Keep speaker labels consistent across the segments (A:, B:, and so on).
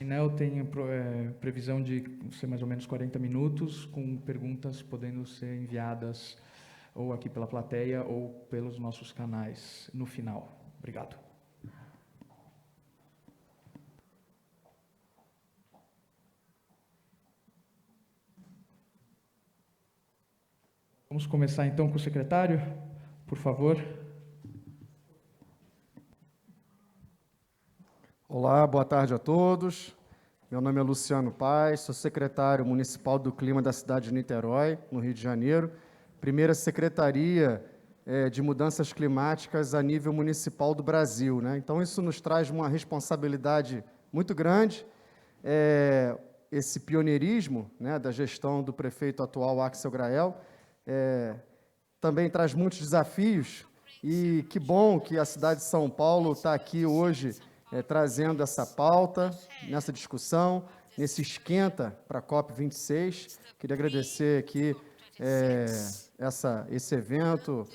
A: Né, eu tenho previsão de ser mais ou menos 40 minutos, com perguntas podendo ser enviadas ou aqui pela plateia ou pelos nossos canais no final. Obrigado. Vamos começar então com o secretário, por favor.
B: Olá, boa tarde a todos. Meu nome é Luciano Paes, sou secretário municipal do Clima da cidade de Niterói, no Rio de Janeiro. Primeira secretaria de mudanças climáticas a nível municipal do Brasil, né? Então, isso nos traz uma responsabilidade muito grande. Esse pioneirismo, né, da gestão do prefeito atual, Axel Grael, também traz muitos desafios, e que bom que a cidade de São Paulo está aqui hoje trazendo essa pauta, nessa discussão, nesse esquenta para a COP26. Queria agradecer aqui esse evento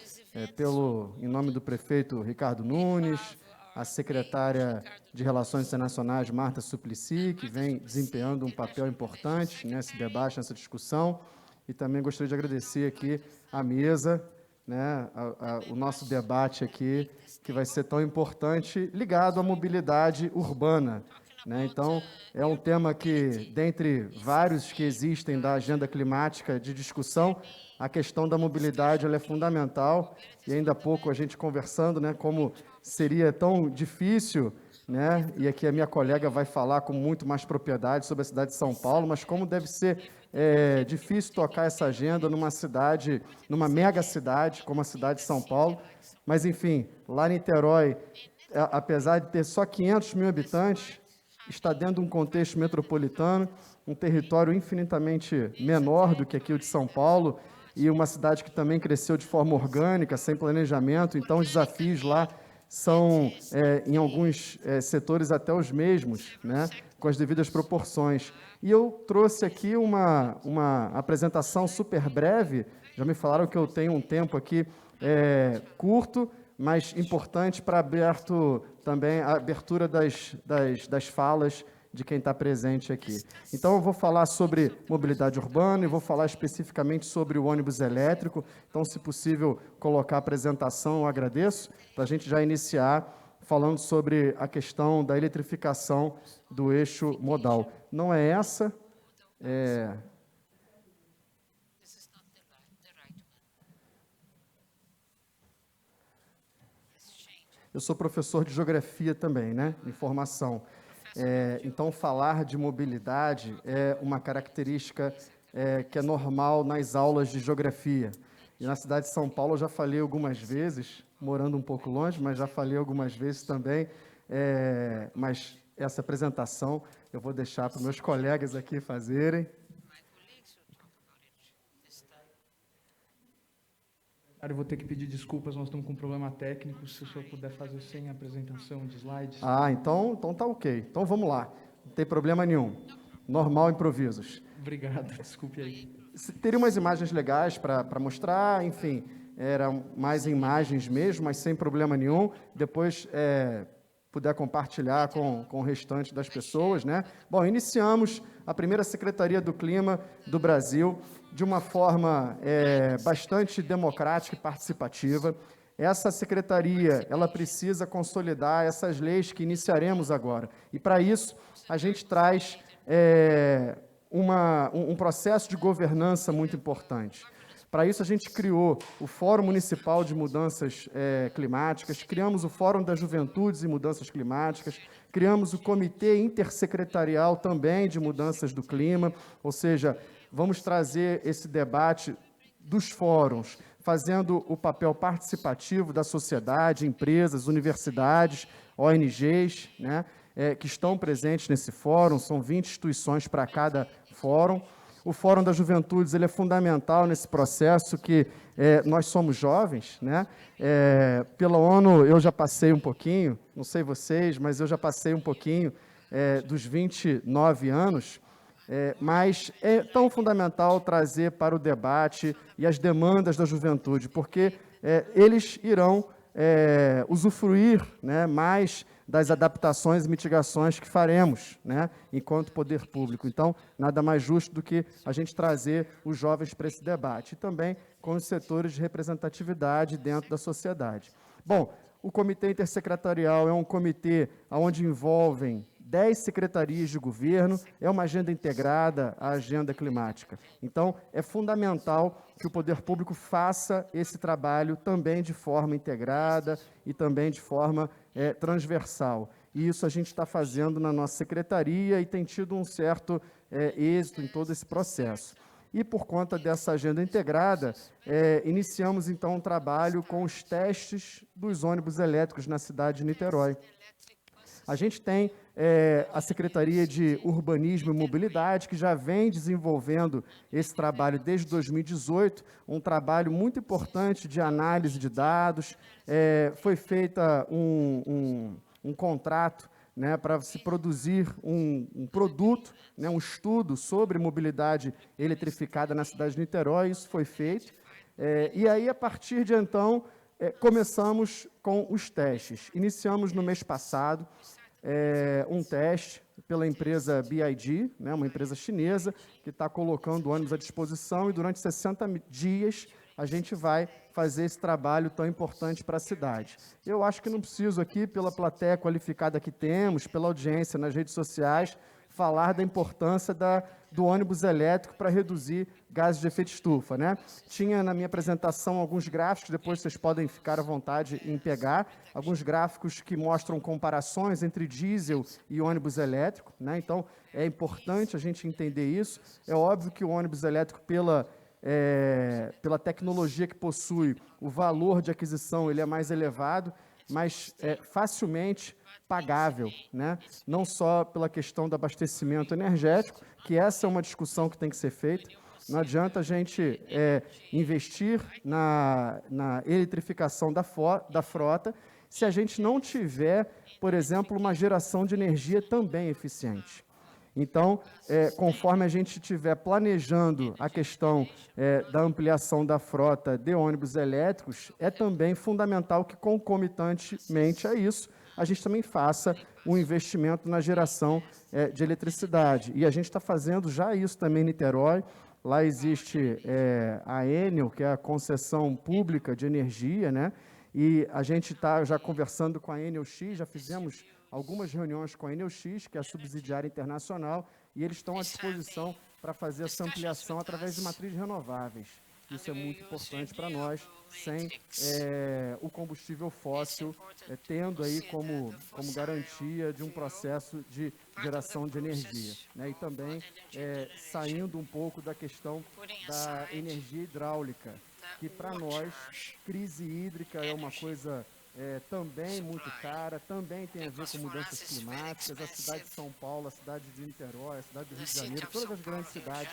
B: em nome do prefeito Ricardo Nunes, a secretária de Relações Internacionais, Marta Suplicy, que vem desempenhando um papel importante nesse debate, nessa discussão. E também gostaria de agradecer aqui à mesa, né, o nosso debate aqui, que vai ser tão importante, ligado à mobilidade urbana, né? Então, é um tema que, dentre vários que existem da agenda climática de discussão, a questão da mobilidade ela é fundamental, e ainda há pouco a gente conversando, né, como seria tão difícil, né, e aqui a minha colega vai falar com muito mais propriedade sobre a cidade de São Paulo, mas como deve ser difícil tocar essa agenda numa cidade, numa mega cidade como a cidade de São Paulo. Mas, enfim, lá em Niterói, apesar de ter só 500 mil habitantes, está dentro de um contexto metropolitano, um território infinitamente menor do que aqui o de São Paulo, e uma cidade que também cresceu de forma orgânica, sem planejamento. Então, os desafios lá são, em alguns setores, até os mesmos, né, com as devidas proporções. E eu trouxe aqui uma apresentação super breve. Já me falaram que eu tenho um tempo aqui curto, mas importante para também a abertura das falas de quem está presente aqui. Então, eu vou falar sobre mobilidade urbana e vou falar especificamente sobre o ônibus elétrico. Então, se possível, colocar a apresentação, eu agradeço, para a gente já iniciar falando sobre a questão da eletrificação do eixo modal. Não é essa, Eu sou professor de geografia também, né, em formação. Então, falar de mobilidade é uma característica que é normal nas aulas de geografia. E na cidade de São Paulo eu já falei algumas vezes, morando um pouco longe, mas já falei algumas vezes também, mas essa apresentação eu vou deixar para os meus colegas aqui fazerem.
A: Eu vou ter que pedir desculpas, nós estamos com um problema técnico, se o senhor puder fazer sem apresentação de slides.
B: Então tá ok. Então vamos lá, não tem problema nenhum. Normal, improvisos.
A: Obrigado, desculpe aí.
B: Teria umas imagens legais para mostrar, enfim, eram mais imagens mesmo, mas sem problema nenhum. Depois, puder compartilhar com o restante das pessoas, né? Bom, iniciamos a primeira Secretaria do Clima do Brasil de uma forma bastante democrática e participativa. Essa secretaria, ela precisa consolidar essas leis que iniciaremos agora. E, para isso, a gente traz um processo de governança muito importante. Para isso, a gente criou o Fórum Municipal de Mudanças Climáticas, criamos o Fórum das Juventudes e Mudanças Climáticas, criamos o Comitê Intersecretarial também de Mudanças do Clima, ou seja, vamos trazer esse debate dos fóruns, fazendo o papel participativo da sociedade, empresas, universidades, ONGs, né, que estão presentes nesse fórum. São 20 instituições para cada fórum. O Fórum das Juventudes ele é fundamental nesse processo, que nós somos jovens, né? Pela ONU eu já passei um pouquinho, não sei vocês, mas eu já passei um pouquinho dos 29 anos, mas é tão fundamental trazer para o debate e as demandas da juventude, porque eles irão usufruir, né, mais das adaptações e mitigações que faremos, né, enquanto poder público. Então, nada mais justo do que a gente trazer os jovens para esse debate, e também com os setores de representatividade dentro da sociedade. Bom, o Comitê Intersecretarial é um comitê onde envolvem 10 secretarias de governo, é uma agenda integrada à agenda climática. Então, é fundamental que o poder público faça esse trabalho também de forma integrada e também de forma transversal. E isso a gente está fazendo na nossa secretaria e tem tido um certo êxito em todo esse processo. E, por conta dessa agenda integrada, iniciamos, então, um trabalho com os testes dos ônibus elétricos na cidade de Niterói. A gente tem a Secretaria de Urbanismo e Mobilidade, que já vem desenvolvendo esse trabalho desde 2018, um trabalho muito importante de análise de dados. Foi feita um contrato, né, para se produzir um produto, né, um estudo sobre mobilidade eletrificada na cidade de Niterói. Isso foi feito. E aí, a partir de então, começamos com os testes. Iniciamos no mês passado um teste pela empresa BID, né, uma empresa chinesa, que está colocando ônibus à disposição, e durante 60 dias a gente vai fazer esse trabalho tão importante para a cidade. Eu acho que não preciso aqui, pela plateia qualificada que temos, pela audiência nas redes sociais, falar da importância do ônibus elétrico para reduzir gases de efeito estufa, né? Tinha na minha apresentação alguns gráficos, depois vocês podem ficar à vontade em pegar, alguns gráficos que mostram comparações entre diesel e ônibus elétrico, né? Então, é importante a gente entender isso. É óbvio que o ônibus elétrico, pela tecnologia que possui, o valor de aquisição ele é mais elevado, mas facilmente pagável, né? Não só pela questão do abastecimento energético, que essa é uma discussão que tem que ser feita. Não adianta a gente investir na eletrificação da frota se a gente não tiver, por exemplo, uma geração de energia também eficiente. Então, conforme a gente estiver planejando a questão da ampliação da frota de ônibus elétricos, é também fundamental que, concomitantemente a isso, a gente também faça um investimento na geração de eletricidade. E a gente está fazendo já isso também em Niterói. Lá existe a Enel, que é a concessão pública de energia, né? E a gente está já conversando com a Enel X, já fizemos algumas reuniões com a Enel X, que é a subsidiária internacional, e eles estão à disposição para fazer essa ampliação através de matrizes renováveis. Isso é muito importante para nós, sem o combustível fóssil tendo aí como garantia de um processo de geração de energia, né? E também saindo um pouco da questão da energia hidráulica, que para nós, crise hídrica é uma coisa também muito cara, também tem a ver com mudanças climáticas. A cidade de São Paulo, a cidade de Niterói, a cidade do Rio de Janeiro, todas as grandes cidades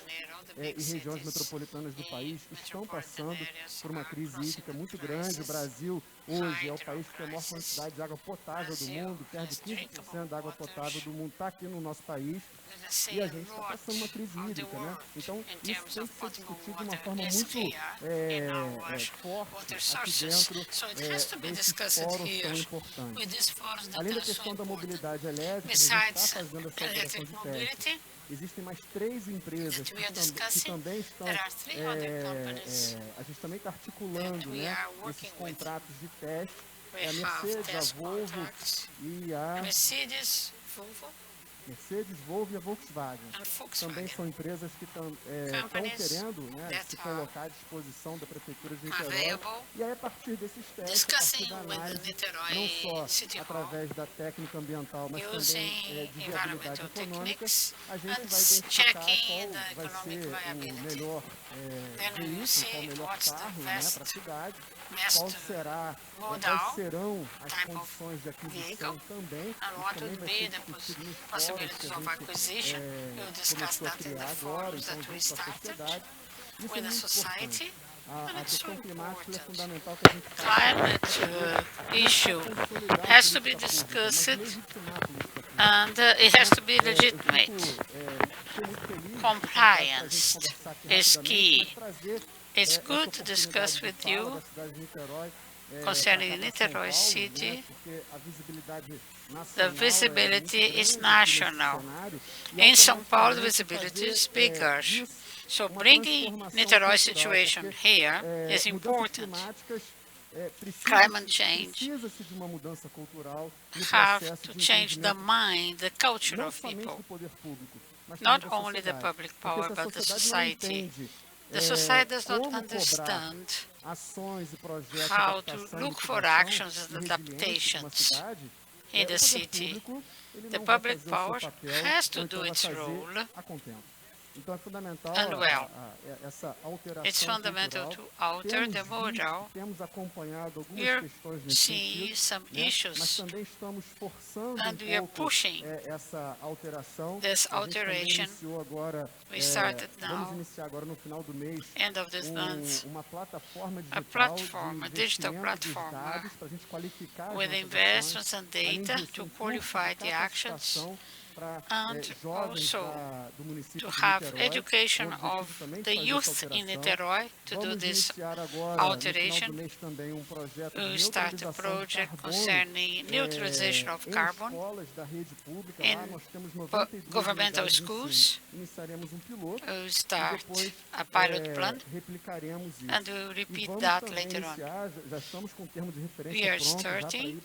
B: e regiões metropolitanas do país estão passando por uma crise hídrica muito grande. O Brasil, hoje, é o país que tem a maior quantidade de água potável do mundo, perto de 15% da água potável do mundo está aqui no nosso país, e a gente está passando uma crise hídrica, né? Então, isso tem que ser discutido de uma forma muito forte aqui dentro desses fóruns tão importantes. Além da questão da mobilidade elétrica, a gente está fazendo essa operação de teste. Existem mais 3 empresas que também estão, a gente também está articulando, né, esses contratos de teste. A Mercedes, a Volvo e a Mercedes, Volvo e a Volkswagen. Também são empresas que estão querendo, né, se colocar à disposição da Prefeitura de Niterói. E aí, a partir desses testes, a partir da análise, não só através da técnica ambiental, mas também de viabilidade econômica, a gente vai identificar qual vai ser o melhor veículo, qual o melhor carro, né, para a cidade, quais serão as condições de aquisição também. Isso também vai ser discutido nos fóruns que a gente começou a criar agora, então, junto com a sociedade. Isso é muito importante. A questão climática é fundamental que a gente
C: Climate issue has to be discussed and it has to be legitimate. Compliance is key. It's good to discuss with you concerning Niterói
B: São Paulo,
C: City,
B: né, porque a visibilidade
C: the
B: nacional
C: visibility
B: é muito
C: is
B: grande
C: national.
B: cenário, e
C: In São Paulo, the
B: automaticamente
C: visibility is
B: fazer
C: bigger.
B: disso
C: So
B: uma
C: bringing
B: transformação
C: Niterói
B: cultural,
C: situation
B: porque
C: here is
B: mudanças
C: important.
B: climáticas
C: Climate change
B: precisa-se de uma mudança cultural no
C: have
B: processo
C: to
B: de
C: change the
B: entendimento
C: mind, the culture
B: não
C: of
B: somente
C: people,
B: do poder público, mas também
C: not
B: da
C: only the
B: sociedade.
C: public
B: Porque
C: power,
B: se a
C: but the
B: sociedade não
C: society.
B: entende
C: The society does not
B: como cobrar
C: understand
B: ações e projetos de
C: how to
B: adaptação,
C: look for
B: mitigação
C: actions and
B: e resiliência de uma
C: adaptations
B: cidade,
C: in the
B: o poder
C: city.
B: público ele
C: The
B: não vai
C: public
B: fazer o seu
C: power
B: papel
C: has to
B: ou então
C: do
B: vai
C: its
B: fazer
C: role,
B: a contento. Então é fundamental
C: and well,
B: essa alteração
C: it's fundamental
B: cultural.
C: to alter the model.
B: Temos acompanhado algumas
C: We are
B: questões nesse
C: seeing
B: sentido,
C: some
B: né? Mas
C: issues,
B: também estamos forçando
C: and we are
B: pouco
C: pushing
B: essa alteração.
C: this
B: A gente também
C: alteration.
B: iniciou agora,
C: We started
B: vamos
C: now,
B: iniciar agora no final do mês,
C: end of this month,
B: uma plataforma
C: a
B: digital
C: platform,
B: de
C: a digital
B: investimento dos
C: platform
B: dados para a gente qualificar as
C: with
B: nossas
C: investments
B: ações,
C: and
B: além
C: data
B: disso,
C: to
B: um curso
C: qualify
B: de
C: the actions,
B: capacitação para
C: and
B: jovens
C: also
B: do município
C: to
B: de
C: have
B: Niterói,
C: education
B: com o objetivo
C: of
B: também de
C: the
B: fazer essa
C: youth in
B: alteração.
C: Niterói to do
B: Vamos
C: this
B: iniciar agora, no final
C: alteration.
B: do mês, também um projeto de
C: We start a
B: neutralização de
C: project
B: carbono
C: concerning neutralization of
B: em
C: carbon
B: escolas da rede pública.
C: in
B: Lá nós temos 92
C: governmental
B: lugares de
C: schools.
B: ensino. Iniciaremos um piloto
C: We
B: e
C: start
B: depois
C: a pilot plan,
B: replicaremos isso.
C: and we will
B: E
C: repeat
B: vamos
C: that
B: também
C: later on.
B: iniciar, já estamos com o termo de
C: We
B: referência
C: are
B: pronto já para
C: starting.
B: ir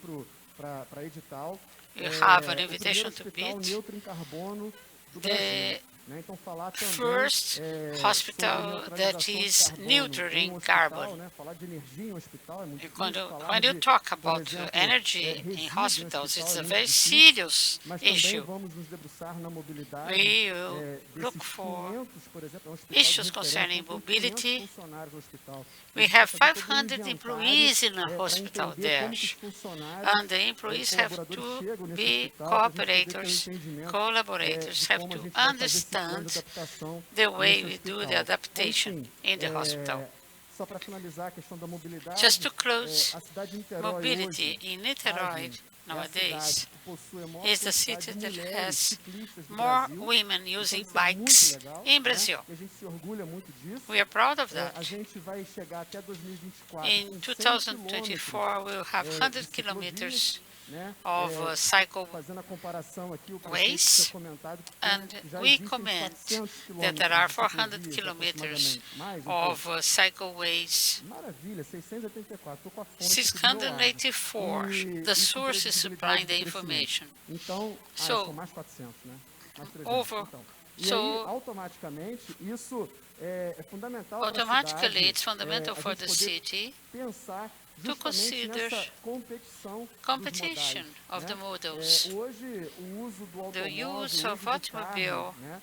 B: para edital.
C: You have an
B: O primeiro
C: invitation to
B: hospital
C: bid.
B: neutro em carbono do
C: The
B: Brasil. Né? Então, falar também
C: first hospital
B: sobre
C: that
B: neutralização de
C: is
B: carbono
C: neutral
B: em
C: in
B: hospital,
C: carbon.
B: né? Falar de energia em hospital é muito
C: When
B: difícil.
C: you,
B: Falar
C: when you
B: de,
C: talk
B: por
C: about
B: exemplo,
C: energy in
B: resíduo em
C: hospitals,
B: hospital
C: it's
B: é
C: a
B: muito
C: very
B: difícil.
C: serious
B: Mas também
C: issue.
B: vamos nos debruçar na mobilidade
C: We will look
B: desses
C: for
B: 500, por exemplo, é um hospital
C: issues
B: de referência,
C: concerning
B: então tem
C: mobility.
B: 500 funcionários no hospital.
C: We
B: A gente
C: have
B: vai fazer todo um
C: 500
B: inventário,
C: employees in a
B: para
C: hospital
B: entender
C: there,
B: como que os funcionários,
C: and the employees have
B: colaboradores
C: to
B: chegam nesse
C: be
B: hospital, para a gente poder ter um
C: cooperators,
B: entendimento
C: collaborators,
B: de
C: have
B: como a
C: to
B: gente vai fazer esse plano de
C: understand
B: adaptação
C: the way
B: nesse
C: we do
B: hospital.
C: the adaptation
B: Enfim,
C: in the hospital.
B: só para finalizar a questão da mobilidade,
C: Just to close,
B: a cidade de Niterói
C: mobility
B: hoje,
C: in Niterói
B: é a
C: nowadays
B: cidade que possui a maior
C: is the
B: quantidade
C: city
B: de
C: that
B: mulheres
C: has
B: ciclistas do
C: more
B: Brasil.
C: women
B: Então,
C: using
B: isso é muito
C: bikes
B: legal,
C: in
B: né?
C: Brazil.
B: E a gente se orgulha muito disso.
C: We are proud of
B: A
C: that.
B: gente vai chegar até 2024
C: In
B: com 100
C: 2024, we'll have 100
B: de
C: kilometers
B: ciclovias, né?
C: of cycle
B: Fazendo a comparação aqui, o
C: ways,
B: prefeito tinha comentado que
C: and
B: já
C: we
B: existem
C: comment
B: 400
C: that there are
B: quilômetros de
C: 400
B: ciclovias,
C: kilometers
B: aproximadamente. Mais, um
C: of
B: pouco.
C: cycleways.
B: Maravilha, 684. Estou com a fonte aqui do meu lado.
C: 684. The source is supplying the information.
B: Então,
C: So,
B: são mais 400, né? Mais 300.
C: over.
B: Então. E
C: So,
B: aí, automaticamente, isso é fundamental para a
C: automatically,
B: cidade,
C: it's fundamental
B: a
C: for
B: gente
C: the
B: poder
C: city
B: pensar
C: to
B: justamente
C: consider
B: nessa competição
C: competition
B: dos modais,
C: of
B: né?
C: the models.
B: Hoje, o uso do
C: The
B: automóvel,
C: use
B: o
C: of
B: uso do carro,
C: automobile
B: né?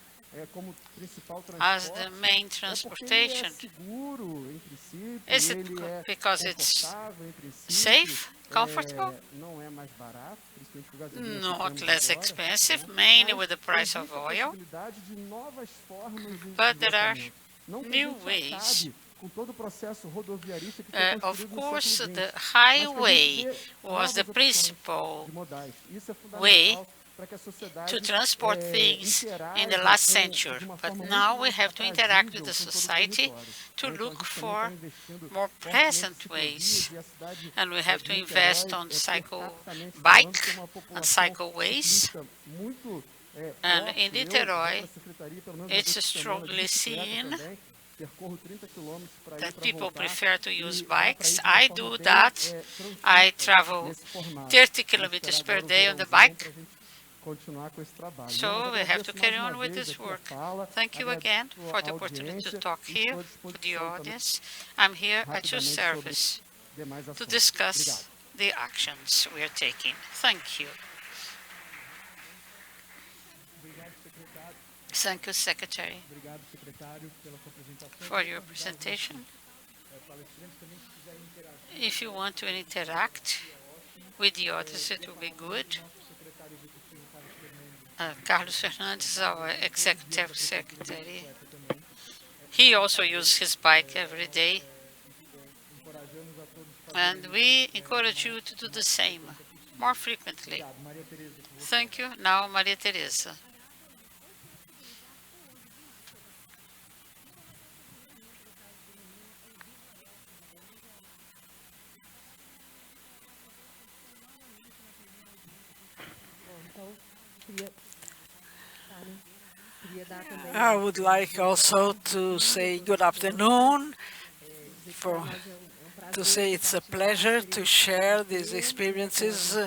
B: Como principal
C: as
B: transporte,
C: the main
B: é porque ele é
C: transportation.
B: seguro, em princípio,
C: Is it
B: ele é
C: because it's
B: confortável, em princípio,
C: safe, comfortable?
B: não é mais barato, principalmente com gasolina que
C: Not
B: temos
C: less
B: agora,
C: expensive,
B: né?
C: mainly
B: Mas
C: with the price of
B: existe a
C: oil.
B: possibilidade de novas formas de
C: But there are
B: deslocamento. Não que a
C: new
B: gente
C: ways.
B: acabe com todo o processo rodoviarista que foi
C: Of
B: construído no
C: course,
B: século
C: the
B: XX, mas que a
C: highway
B: gente dê
C: was
B: novas
C: the
B: opções
C: principal
B: de modais. Isso é
C: way
B: fundamental para que a sociedade
C: to transport things
B: interaja
C: in the last
B: de
C: century.
B: uma
C: But
B: forma muito
C: now we
B: mais
C: have to interact with
B: aprazível
C: the
B: com todo o
C: society
B: território,
C: to
B: né? Então,
C: look
B: a gente também
C: for
B: está investindo
C: more
B: fortemente em
C: pleasant
B: ciclovias,
C: ways.
B: e a cidade
C: And we have to
B: de
C: invest
B: Niterói,
C: on
B: per
C: cycle
B: capitamente falando,
C: bike
B: tem uma
C: and
B: população
C: cycleways.
B: ciclista muito
C: And
B: forte.
C: in
B: Eu,
C: Niterói,
B: da secretaria, pelo menos uma
C: it's
B: vez por semana,
C: strongly
B: de bicicleta
C: seen
B: também, percorro 30 quilômetros para ir
C: that
B: para
C: people
B: voltar,
C: prefer to use
B: e dá para ir
C: bikes.
B: de uma
C: I
B: forma
C: do
B: bem,
C: that. I
B: tranquila
C: travel
B: nesse formato.
C: 30
B: Vamos
C: kilometers
B: esperar
C: per
B: agora o
C: day on the
B: verãozão
C: bike.
B: pra gente continuar com esse trabalho.
C: So
B: Mas
C: we have to
B: agradeço
C: carry
B: mais
C: on
B: uma
C: with
B: vez
C: this
B: aqui a
C: work.
B: fala,
C: Thank you again
B: agradeço
C: for the
B: a
C: opportunity to
B: audiência
C: talk
B: e
C: here
B: estou à
C: for the
B: disposição também
C: audience. I'm here at your
B: rapidamente sobre
C: service
B: demais
C: to
B: assuntos.
C: discuss
B: Obrigado.
C: the actions we are taking. Thank you.
B: Obrigado, secretário.
C: Thank you, Secretary,
B: Obrigado, secretário, pela sua apresentação.
C: for your presentation.
B: Palestrantes também, se quiserem interagir,
C: If you want to interact with the audience, it will be good.
B: secretário executivo
C: Carlos Fernandes, our executive secretary, he also uses his bike every day.
B: encorajamos a todos a
C: And we encourage you to do the same more frequently.
B: Obrigado, Maria Tereza.
C: Thank you. Now, Maria Teresa.
D: I would like also to say good afternoon, to say it's a pleasure to share these experiences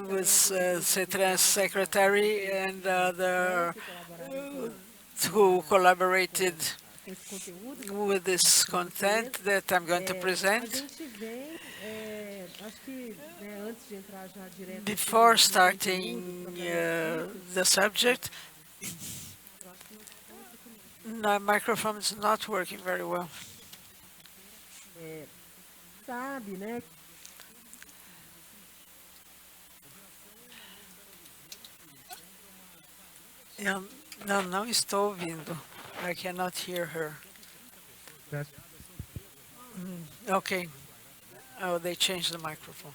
D: with CETRAN's secretary and the who collaborated with this content that I'm going to present. Before starting the subject, my microphone is not working very well. Não estou ouvindo. I cannot hear her. Okay. Oh, they changed the microphone.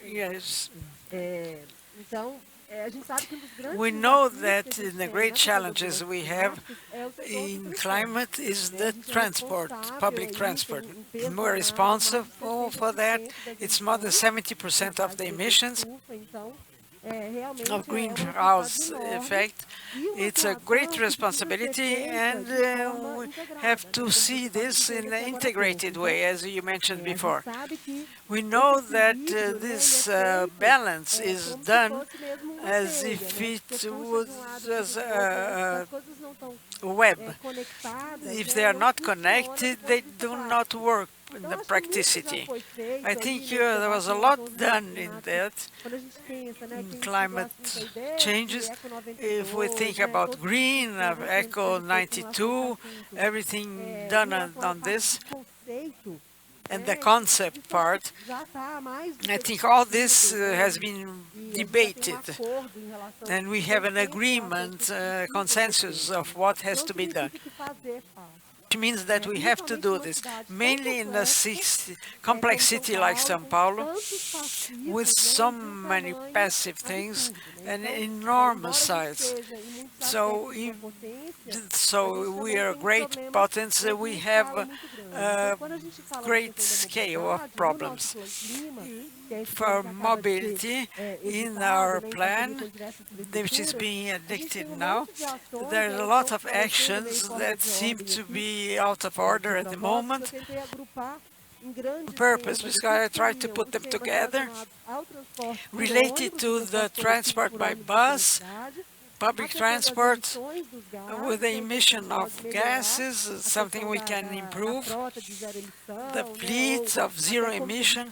D: Yes. We know that the great challenges we have in climate is the transport, public transport. We're responsible for that. It's more than 70% of the emissions of greenhouse effect. It's a great responsibility, and we have to see this in an integrated way, as you mentioned before. We know that this balance is done as if it was a web. If they are not connected, they do not work in the practicity. I think there was a lot done in that, in climate changes. If we think about green, Eco 92, everything done on this, and the concept part, I think all this has been debated, and we have an agreement, consensus of what has to be done. Which means that we have to do this, mainly in a complex city like São Paulo, with so many passive things and enormous size. So we are a great potence. We have a great scale of problems. For mobility in our plan, which is being addicted now, there are a lot of actions that seem to be out of order at the moment. Purpose, because I tried to put them together, related to the transport by bus, public transport, with the emission of gases, something we can improve, the fleets of zero emission,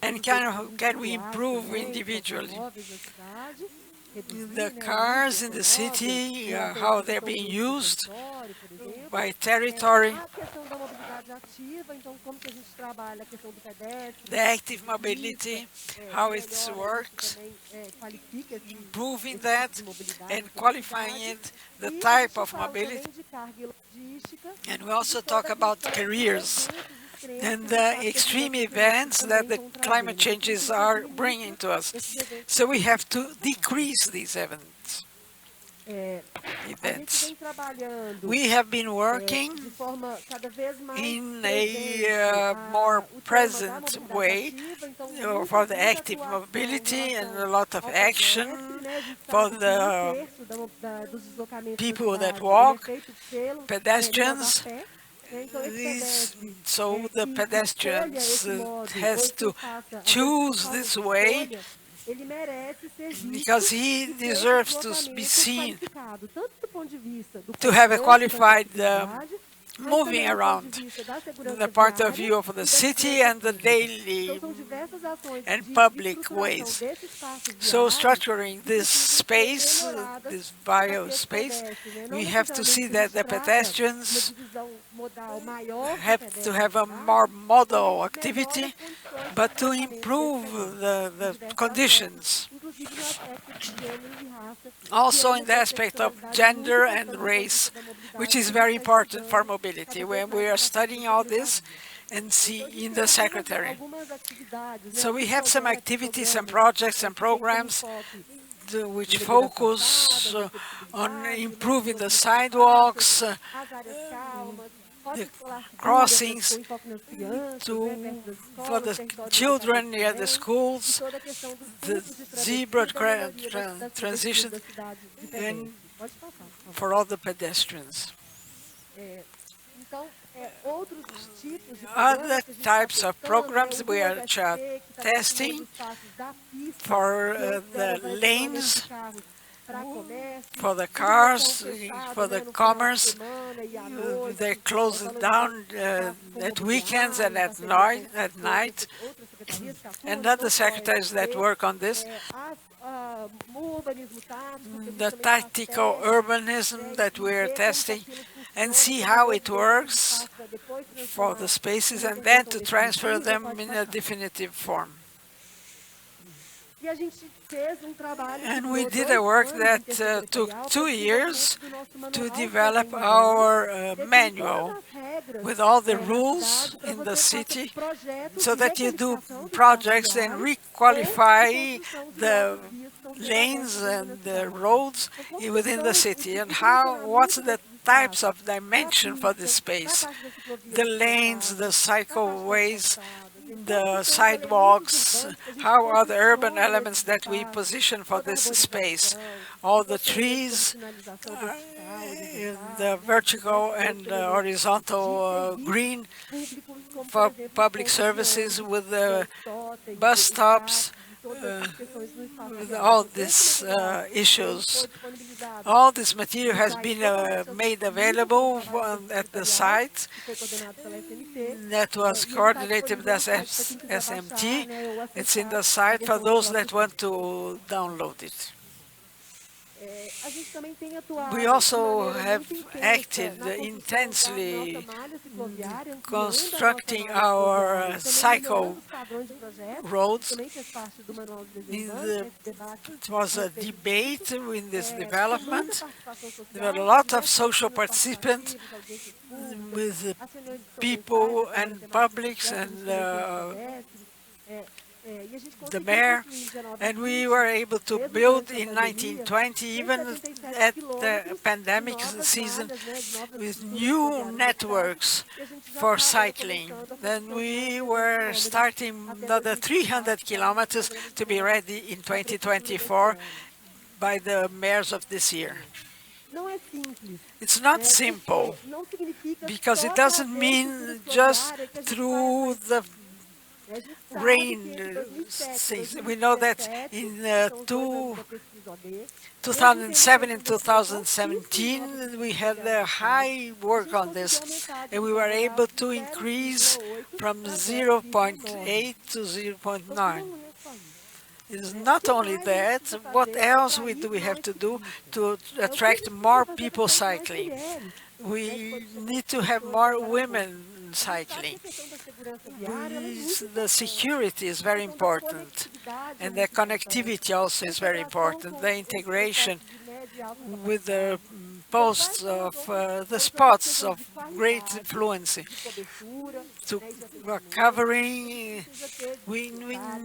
D: and can we improve individually? The cars in the city, how they're being used by territory, the active mobility, how it works, improving that and qualifying it, the type of mobility. And we also talk about careers and the extreme events that the climate changes are bringing to us. So we have to decrease these events. We have been working in a more present way for the active mobility and a lot of action for the people that walk, pedestrians. So the pedestrians has to choose this way because he deserves to be seen, to have a qualified moving around the point of view of the city and the daily and public ways. So structuring this space, this biospace, we have to see that the pedestrians have to have a more modal activity, but to improve the conditions. Also in the aspect of gender and race, which is very important for mobility, when we are studying all this and see in the secretary. So we have some activities, some projects and programs which focus on improving the sidewalks, the crossings for the children near the schools, the zebra transition, and for all the pedestrians. Other types of programs we are testing for the lanes, for the cars, for the commerce. They close it down at weekends and at night. And other secretaries that work on this. The tactical urbanism that we're testing, and see how it works for the spaces, and then to transfer them in a definitive form. And we did a work that took 2 years to develop our manual with all the rules in the city, so that you do projects and requalify the lanes and the roads within the city, and what's the types of dimension for the space, the lanes, the cycleways, the sidewalks, how are the urban elements that we position for this space, all the trees, the vertical and horizontal green for public services, with the bus stops, with all these issues. All this material has been made available at the site that was coordinated as SMT. It's in the site for those that want to download it. We also have acted intensely constructing our cycle roads. It was a debate in this development. There were a lot of social participants with people and publics and the mayor, and we were able to build in 1920, even at the pandemic season, with new networks for cycling. Then we were starting another 300 kilometers to be ready in 2024 by the mayors of this year. It's not simple, because it doesn't mean just through the rain. We know that in 2007 and 2017 we had a high work on this, and we were able to increase from 0.8 to 0.9. It's not only that, what else do we have to do to attract more people cycling? We need to have more women cycling. The security is very important, and the connectivity also is very important. The integration with the posts of the spots of great influence. To covering, we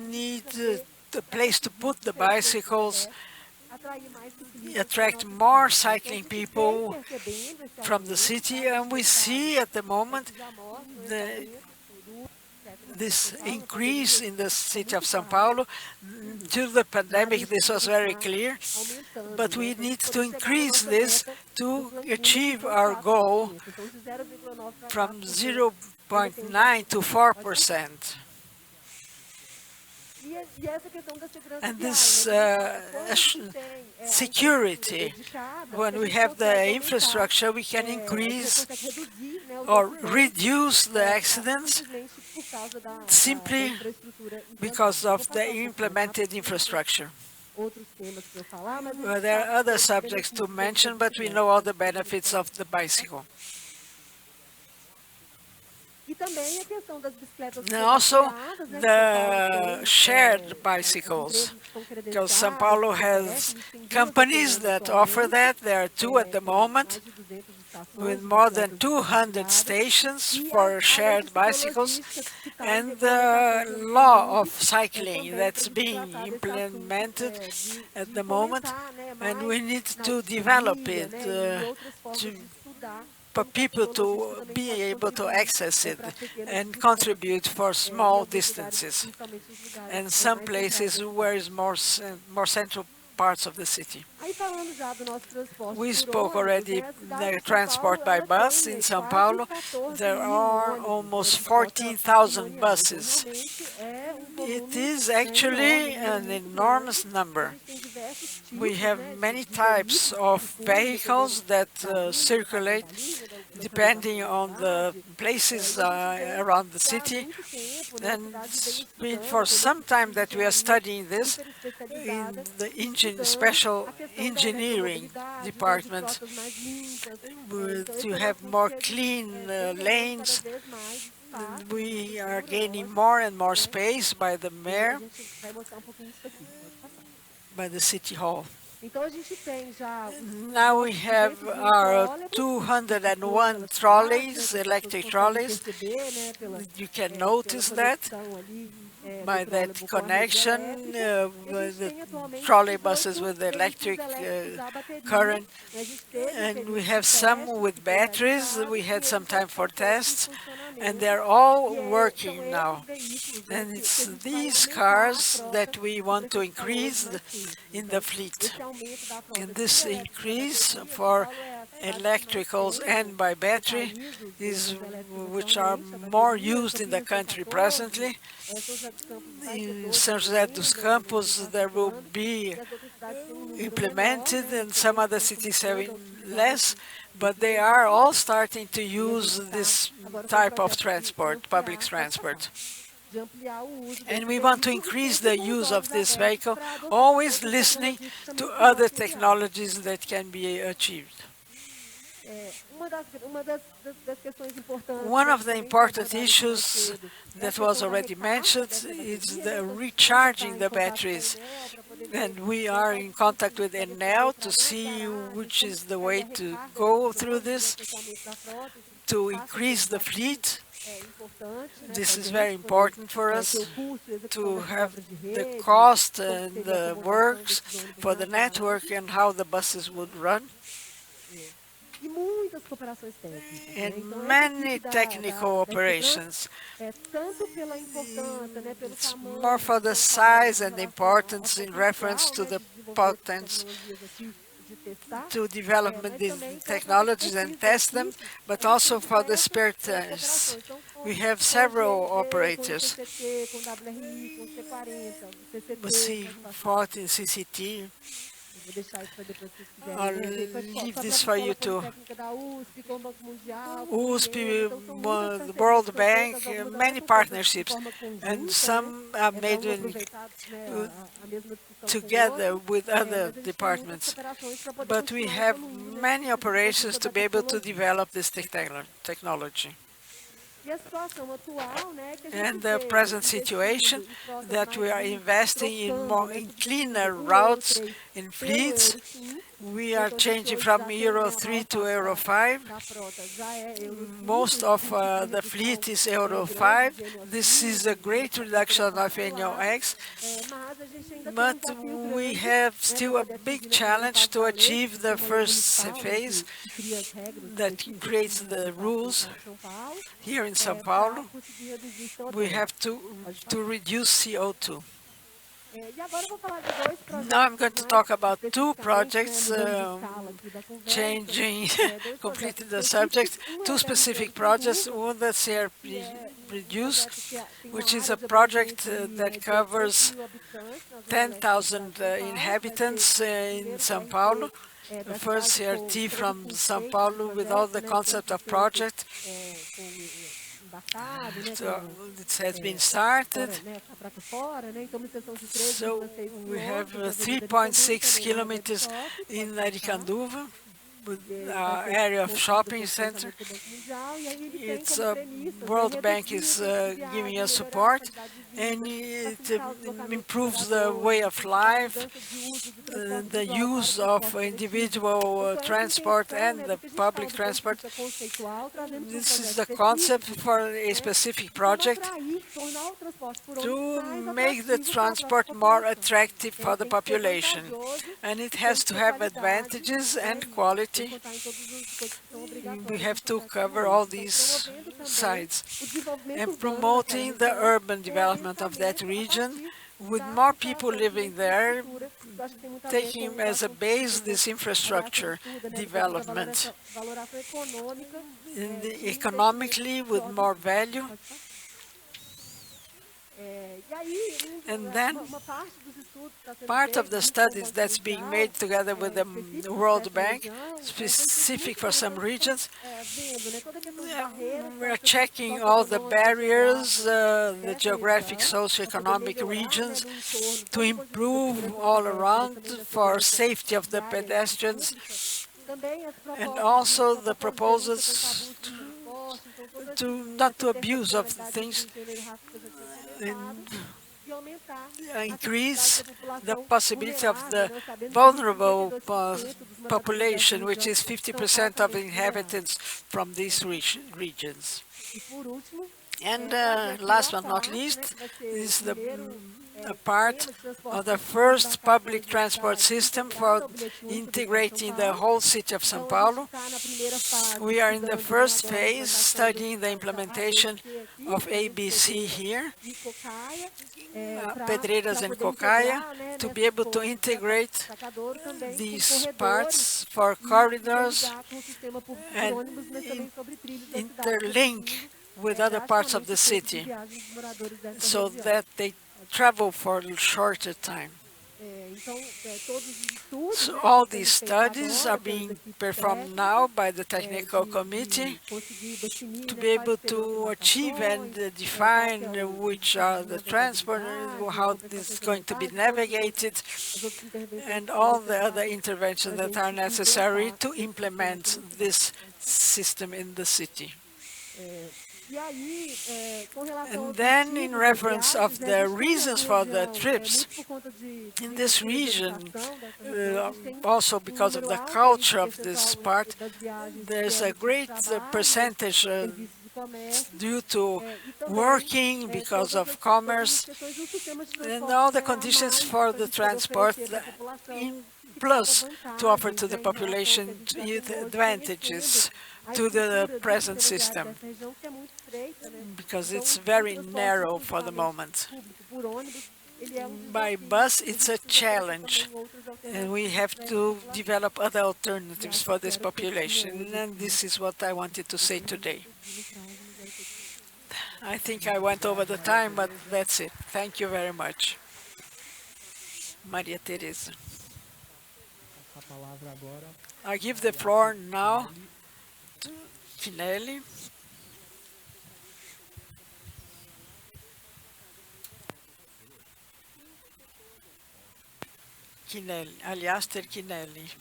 D: need a place to put the bicycles, attract more cycling people from the city, and we see at the moment this increase in the city of São Paulo. During the pandemic, this was very clear, but we need to increase this to achieve our goal from 0.9 to 4%. And this security, when we have the infrastructure, we can increase or reduce the accidents simply because of the implemented infrastructure. Well, there are other subjects to mention, but we know all the benefits of the bicycle. And also the shared bicycles, because São Paulo has companies that offer that. There are 2 at the moment, with more than 200 stations for shared bicycles, and the law of cycling that's being implemented at the moment, and we need to develop it to for people to be able to access it and contribute for small distances, and some places where is more central parts of the city. We spoke already the transport by bus in São Paulo. There are almost 14,000 buses. It is actually an enormous number. We have many types of vehicles that circulate depending on the places around the city. And it's been for some time that we are studying this in the special engineering department to have more clean lanes. We are gaining more and more space by the mayor, by the city hall. Now we have our 201 trolleys, electric trolleys. You can notice that by that connection with the trolley buses with electric current. And we have some with batteries. We had some time for tests, and they're all working now. And it's these cars that we want to increase in the fleet. And this increase for electricals and by battery is which are more used in the country presently. In São José dos Campos, there will be implemented, and some other cities having less, but they are all starting to use this type of transport, public transport. And we want to increase the use of this vehicle, always listening to other technologies that can be achieved. One of the important issues that was already mentioned is the recharging the batteries. And we are in contact with Enel to see which is the way to go through this, to increase the fleet. This is very important for us to have the cost and the works for the network and how the buses would run. And many technical operations. It's more for the size and the importance in reference to the potence to develop these technologies and test them, but also for the spare tires. We have several operators. C40, CCT. I'll leave this for you to USP, the World Bank, many partnerships, and some are made together with other departments. But we have many operations to be able to develop this technology. And the present situation that we are investing in cleaner routes in fleets. We are changing from Euro 3 to Euro 5. Most of the fleet is Euro 5. This is a great reduction of NOx, but we have still a big challenge to achieve the first phase that creates the rules. Here in São Paulo, we have to reduce CO2. Now I'm going to talk about two projects, changing completely the subject, two specific projects. One that's here produced, which is a project that covers 10,000 inhabitants in São Paulo. The first CRT from São Paulo with all the concept of project. So it has been started. So we have 3.6 kilometers in Aricanduva, with area of shopping center. It's World Bank is giving us support, and it improves the way of life, the use of individual transport and the public transport. This is the concept for a specific project to make the transport more attractive for the population. And it has to have advantages and quality. we have to cover all these sides. And promoting the urban development of that region, with more people living there, taking as a base this infrastructure development. And economically, with more value. And then part of the studies that's being made together with the World Bank, specific for some regions, we're checking all the barriers, the geographic, socioeconomic regions, to improve all around for safety of the pedestrians, and also the proposals to not to abuse of things, and increase the possibility of the vulnerable population, which is 50% of inhabitants from these regions. And last but not least is a part of the first public transport system for integrating the whole city of São Paulo. We are in the first phase studying the implementation of ABC here, Pedreiras and Cocaia, to be able to integrate these parts for corridors and interlink with other parts of the city so that they travel for a shorter time. So all these studies are being performed now by the technical committee to be able to achieve and define which are the transport, how this is going to be navigated, and all the other interventions that are necessary to implement this system in the city. And then, in reference of the reasons for the trips, in this region, also because of the culture of this part, there's a great percentage due to working, because of commerce, and all the conditions for the transport, plus to offer to the population advantages to the present system, because it's very narrow for the moment. By bus, it's a challenge, and we have to develop other alternatives for this population, and this is what I wanted to say today. I think I went over the time, but that's it. Thank you very much. Maria Teresa. I give the floor now to Finelli. Aliaster Kinelli.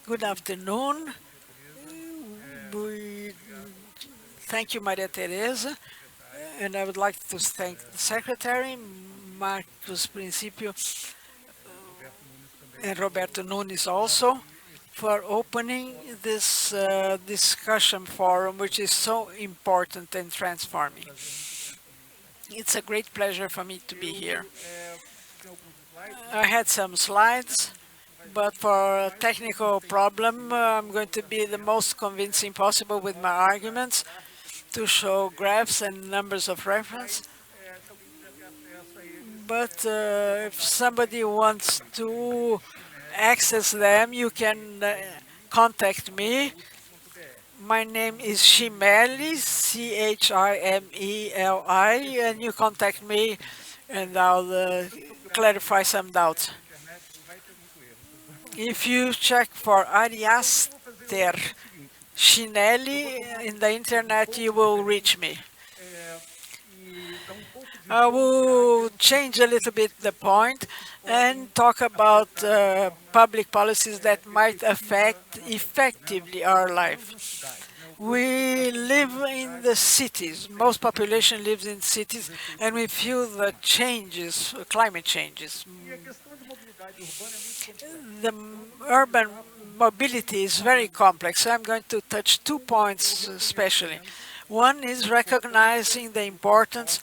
D: Good afternoon. Thank you, Maria Teresa, and I would like to thank the Secretary, Marcos Principio, and Roberto Nunes also, for opening this discussion forum, which is so important and transforming. It's a great pleasure for me to be here. I had some slides, but for a technical problem, I'm going to be the most convincing possible with my arguments to show graphs and numbers of reference. But if somebody wants to access them, you can contact me. My name is Chimeli, C-H-I-M-E-L-I, and you contact me and I'll clarify some doubts. If you check for Aliaster Chinelli in the internet, you will reach me. I will change a little bit the point and talk about public policies that might affect effectively our life. We live in the cities. Most population lives in cities, and we feel the changes, climate changes. The urban mobility is very complex. So I'm going to touch 2 points especially. One is recognizing the importance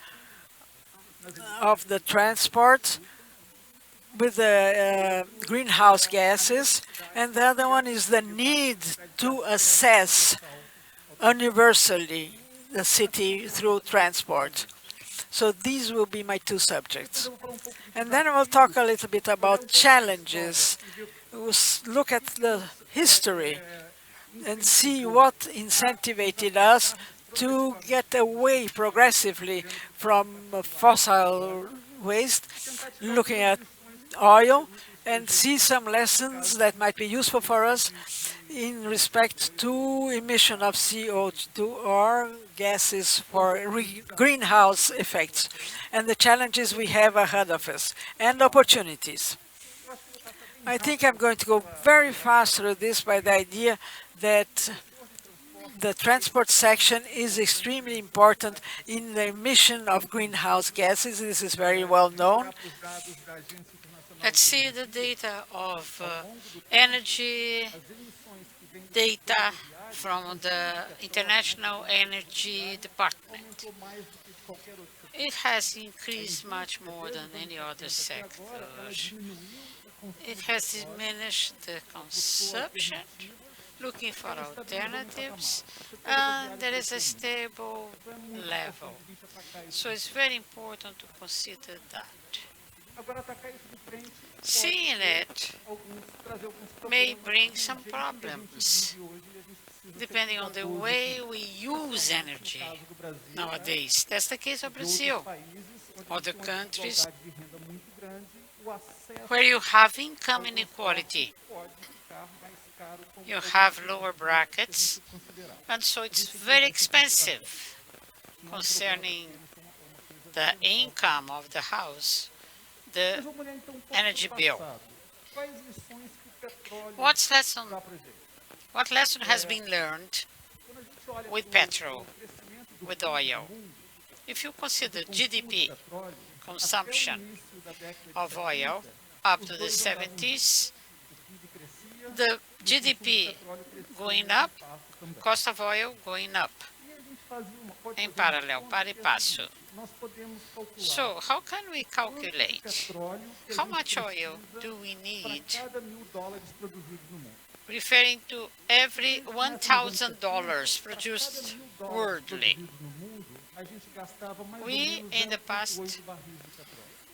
D: of the transport with the greenhouse gases, and the other one is the need to assess universally the city through transport. So these will be my two subjects. And then we'll talk a little bit about challenges. We'll look at the history and see what incentivized us to get away progressively from fossil waste, looking at oil, and see some lessons that might be useful for us in respect to emission of CO2 or gases for greenhouse effects, and the challenges we have ahead of us, and opportunities. I think I'm going to go very fast through this by the idea that the transport section is extremely important in the emission of greenhouse gases. This is very well known.
C: Let's see the data of energy data from the International Energy Department. It has increased much more than any other sector. It has diminished the consumption, looking for alternatives, and there is a stable level. So it's very important to consider that. Seeing it may bring some problems, depending on the way we use energy nowadays. That's the case of Brazil. Other countries where you have income inequality, you have lower brackets, and so it's very expensive concerning the income of the house, the energy bill. What lesson has been learned with petrol, with oil? If you consider GDP consumption of oil up to the 70s, the GDP going up, cost of oil going up in parallel, pari passo. So how can we calculate how much oil do we need referring to every $1,000 produced worldly? We, in the past,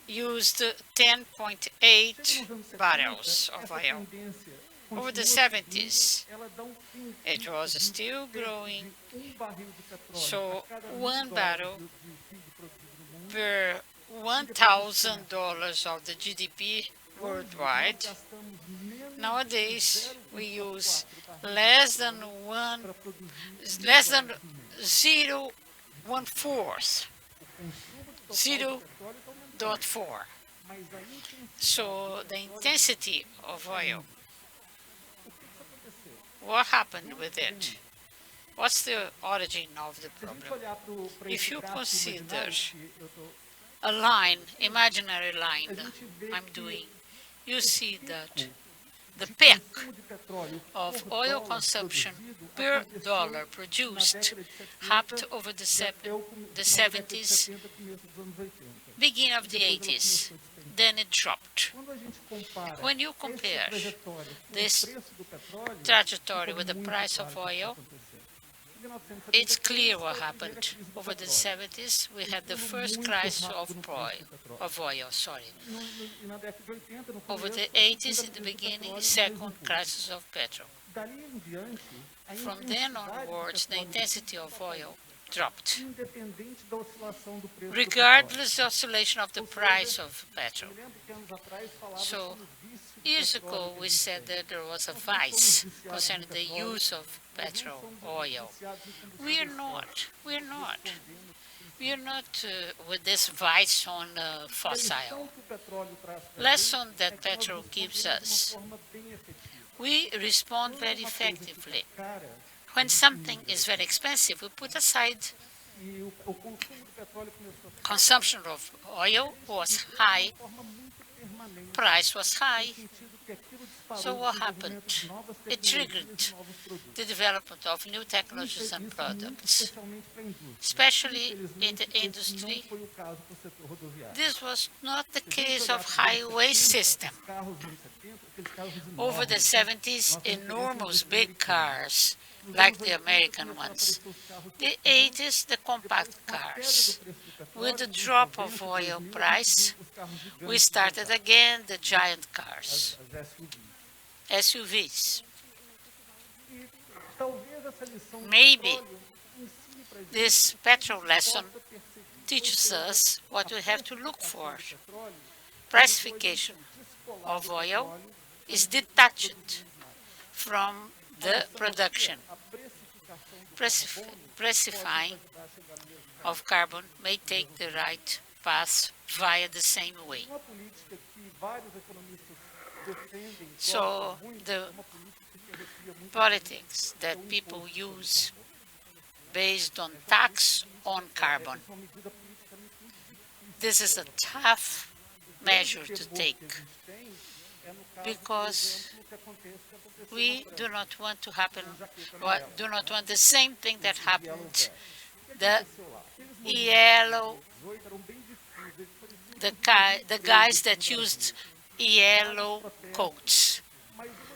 C: used 10.8 barrels of oil. Over the 70s, it was still growing, so 1 barrel per $1,000 of the GDP worldwide. Nowadays, we use less than 0.4, 0.4. So the intensity of oil, what happened with it? What's the origin of the problem? If you consider a line, imaginary line I'm doing, you see that the peak of oil consumption per dollar produced happened over the 70s, beginning of the 80s. Then it dropped. When you compare this trajectory with the price of oil, it's clear what happened. Over the 70s, we had the first crisis of oil. Over the 80s, in the beginning, second crisis of petrol. From then onwards, the intensity of oil dropped, regardless of the oscillation of the price of petrol. So years ago, we said that there was a vice concerning the use of petrol, oil. We're not. We are not with this vice on fossil. Lesson that petrol gives us. We respond very effectively. When something is very expensive, we put aside. Consumption of oil was high, price was high. So what happened? It triggered the development of new technologies and products, especially in the industry. This was not the case of highway system. Over the 70s, enormous big cars, like the American ones. The 80s, the compact cars. With the drop of oil price, we started again the giant cars, SUVs. Maybe this petrol lesson teaches us what we have to look for. Pricification of oil is detached from the production. Pricifying of carbon may take the right path via the same way. So the politics that people use based on tax on carbon, this is a tough measure to take because we do not want to happen, do not want the same thing that happened. The guys that used yellow coats,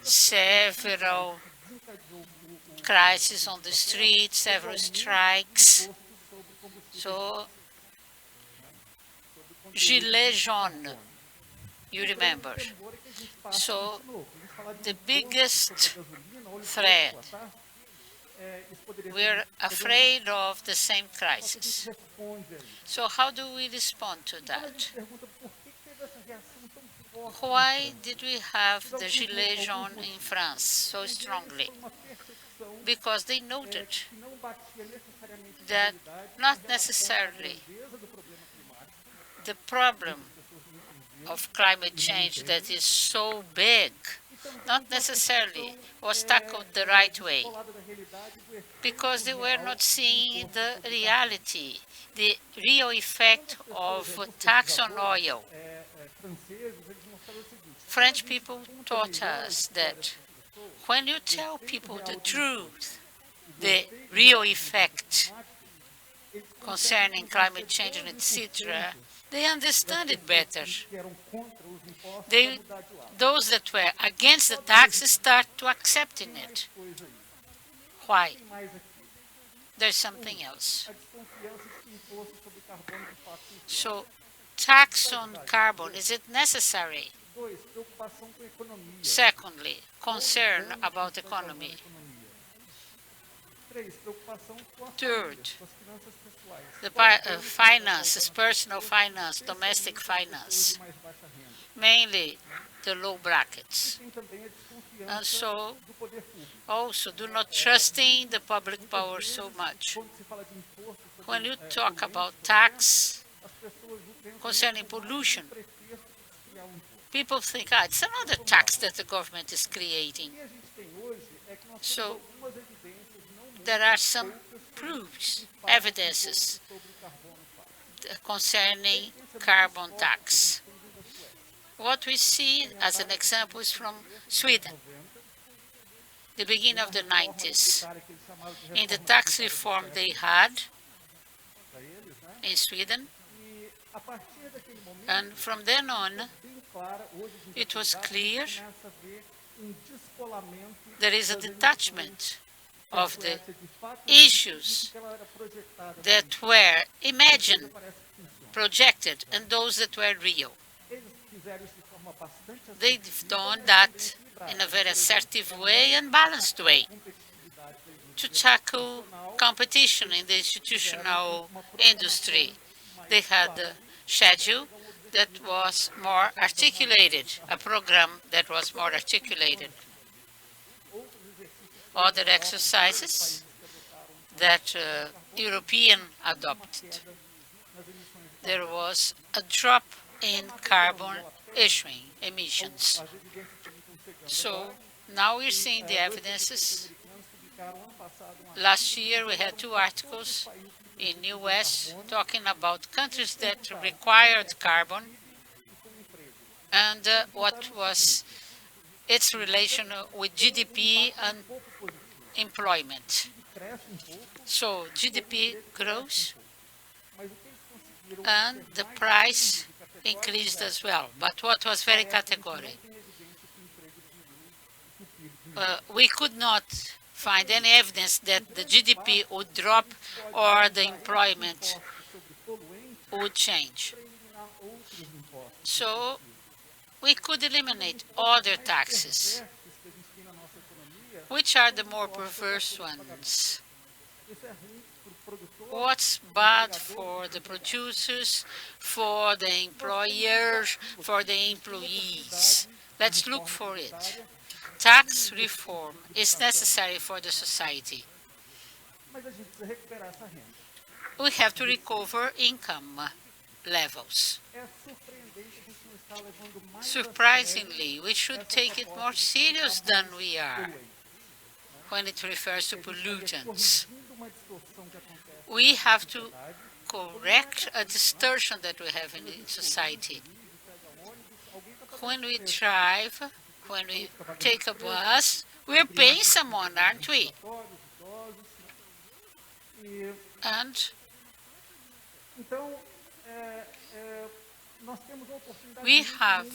C: several crises on the street, several strikes. So, Gilets jaunes, you remember. So, the biggest threat, we're afraid of the same crisis. So how do we respond to that? Why did we have the Gilets jaunes in France so strongly? Because they noted that not necessarily the problem of climate change that is so big, not necessarily was tackled the right way, because they were not seeing the reality, the real effect of a tax on oil. French people taught us that when you tell people the truth, the real effect concerning climate change and etc., they understand it better. Those that were against the taxes start to accepting it. Why? There's something else. So, tax on carbon, is it necessary? Secondly, concern about economy. Third, the finances, personal finance, domestic finance, mainly the low brackets. And so, also, do not trust in the public power so much. When you talk about tax concerning pollution, people think, it's another tax that the government is creating. So, there are some proofs, evidences concerning carbon tax. What we see as an example is from Sweden, the beginning of the 90s. In the tax reform they had in Sweden, and from then on, it was clear there is a detachment of the issues that were imagined, projected, and those that were real. They've done that in a very assertive way and balanced way to tackle competition in the institutional industry. They had a schedule that was more articulated, a program that was more articulated. Other exercises that European adopted there was a drop in carbon issuing emissions. So now we're seeing the evidences. Last year we had 2 articles in US talking about countries that required carbon and what was its relation with GDP and employment. So GDP grows and the price increased as well. But what was very categorical? We could not find any evidence that the GDP would drop or the employment would change. So we could eliminate other taxes. Which are the more perverse ones? What's bad for the producers, for the employers, for the employees? Let's look for it. Tax reform is necessary for the society. We have to recover income levels. Surprisingly, we should take it more serious than we are when it refers to pollutants. We have to correct a distortion that we have in the society. When we drive, when we take a bus, we're paying someone, aren't we? And we have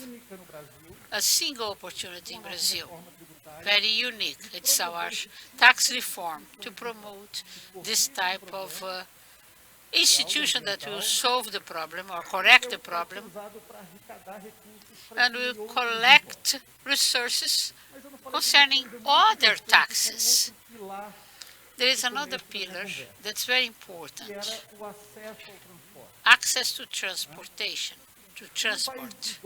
C: a single opportunity in Brazil, very unique. It's our tax reform to promote this type of institution that will solve the problem or correct the problem and will collect resources concerning other taxes. There is another pillar that's very important: access to transportation, to transport.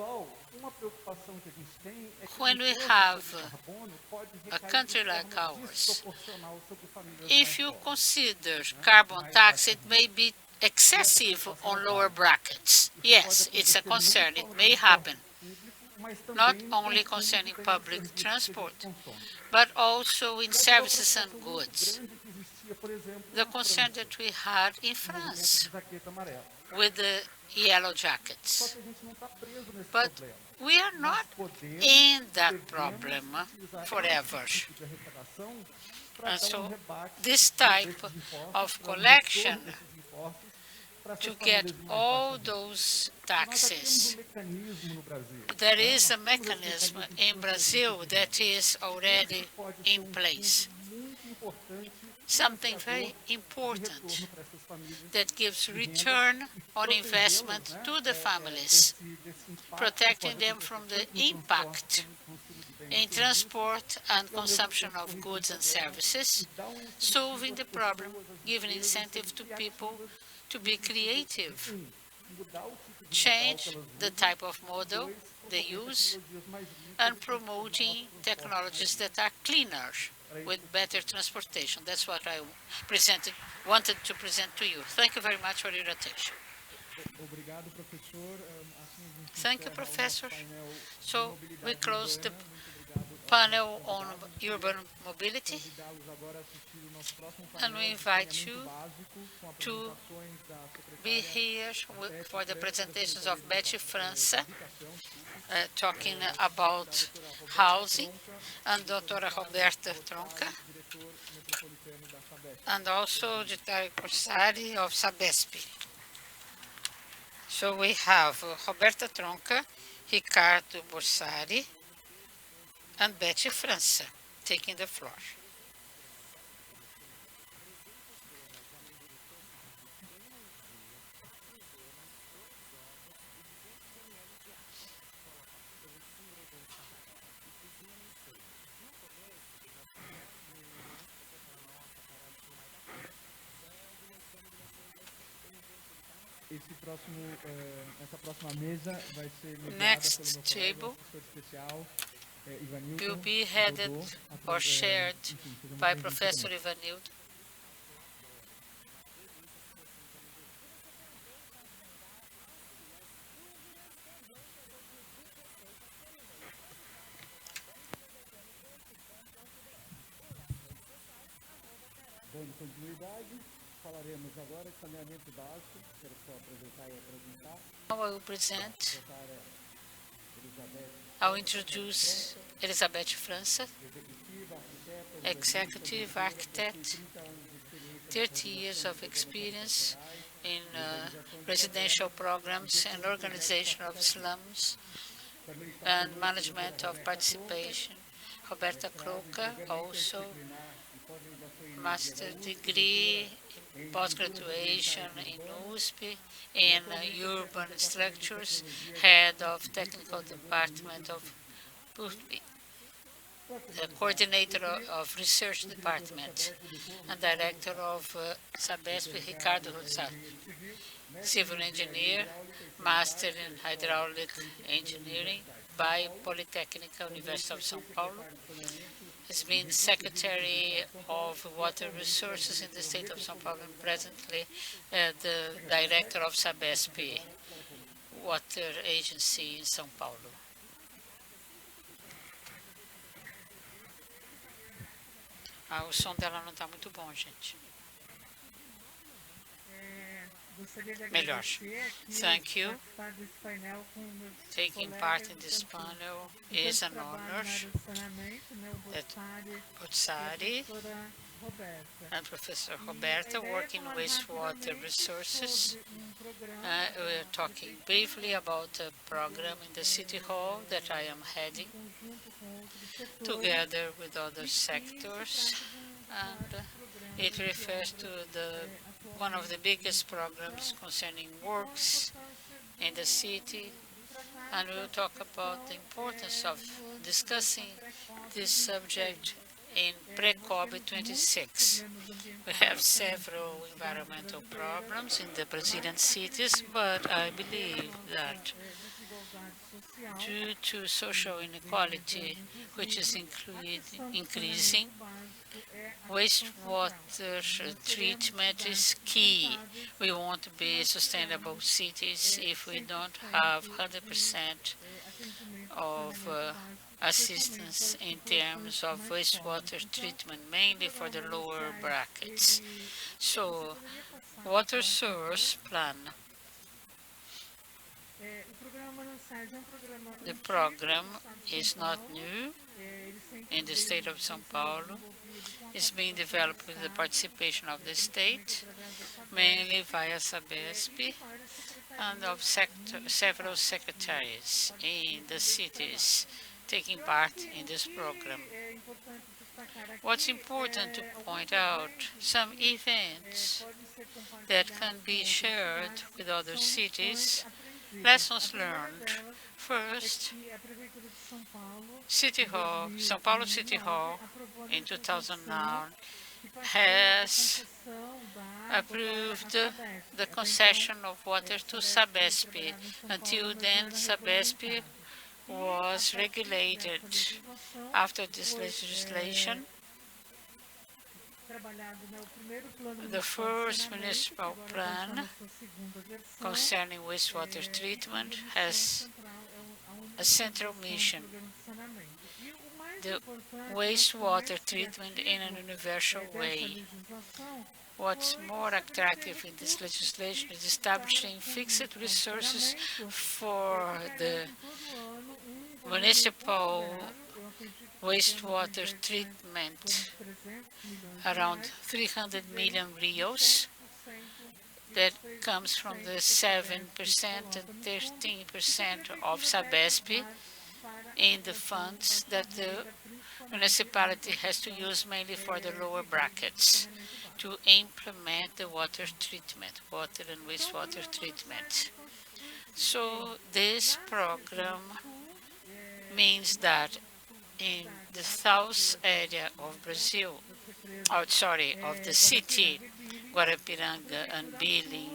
C: When we have a country like ours, if you consider carbon tax, it may be excessive on lower brackets. Yes, it's a concern. It may happen, not only concerning public transport, but also in services and goods. The concern that we had in France with the yellow jackets. But we are not in that problem forever. And so this type of collection to get all those taxes, there is a mechanism in Brazil that is already in place. Something very important that gives return on investment to the families, protecting them from the impact in transport and consumption of goods and services, solving the problem, giving incentive to people to be creative, change the type of model they use, and promoting technologies that are cleaner with better transportation. That's what I wanted to present to you. Thank you very much for your attention. Thank you, Professor. So we close the panel on urban mobility, and we invite you to be here for the presentations of Betty França, talking about housing, and Dr. Roberta Tronca, and also Gitario Corsari of Sabesp. So we have Roberta Tronca, Ricardo Borsari, and Betty França taking the floor.
A: Essa próxima mesa vai ser
C: Next table will be headed or shared by Professor Ivanildo. Now I will present, I'll introduce Elizabeth França, executive architect, 30 years of experience in residential programs and organization of slums and management of participation. Roberta Croca, also master degree in post-graduation in USP in urban structures, head of technical department of PUSP, the coordinator of research department, and director of Sabesp, Ricardo Rosario, civil engineer, master in hydraulic engineering by Politecnica University of São Paulo. Has been Secretary of Water Resources in the state of São Paulo and presently the Director of Sabesp, Water Agency in São Paulo. O som dela não está muito bom, gente. Melhor. Thank you. Taking part in this panel is an honor that Botsari and Professor Roberta work in wastewater resources. We're talking briefly about a program in the City Hall that I am heading together with other sectors, and it refers to one of the biggest programs concerning works in the city, and we'll talk about the importance of discussing this subject in PreCop26. We have several environmental problems in the Brazilian cities, but I believe that due to social inequality, which is increasing, wastewater treatment is key. We won't be sustainable cities if we don't have 100% of assistance in terms of wastewater treatment, mainly for the lower brackets. So, water source plan. The program is not new in the state of São Paulo. It's being developed with the participation of the state, mainly via Sabesp, and of several secretaries in the cities taking part in this program. What's important to point out, some events that can be shared with other cities, lessons learned. First, City Hall, São Paulo City Hall in 2009 has approved the concession of water to Sabesp. Until then, Sabesp was regulated. After this legislation, the first municipal plan concerning wastewater treatment has a central mission: the wastewater treatment in an universal way. What's more attractive in this legislation is establishing fixed resources for the municipal wastewater treatment, around 300 million rios. That comes from the 7% and 13% of Sabesp in the funds that the municipality has to use mainly for the lower brackets to implement the water treatment, water and wastewater treatment. So this program means that in the south area of Brazil, of the city, Guarapiranga and Bilim,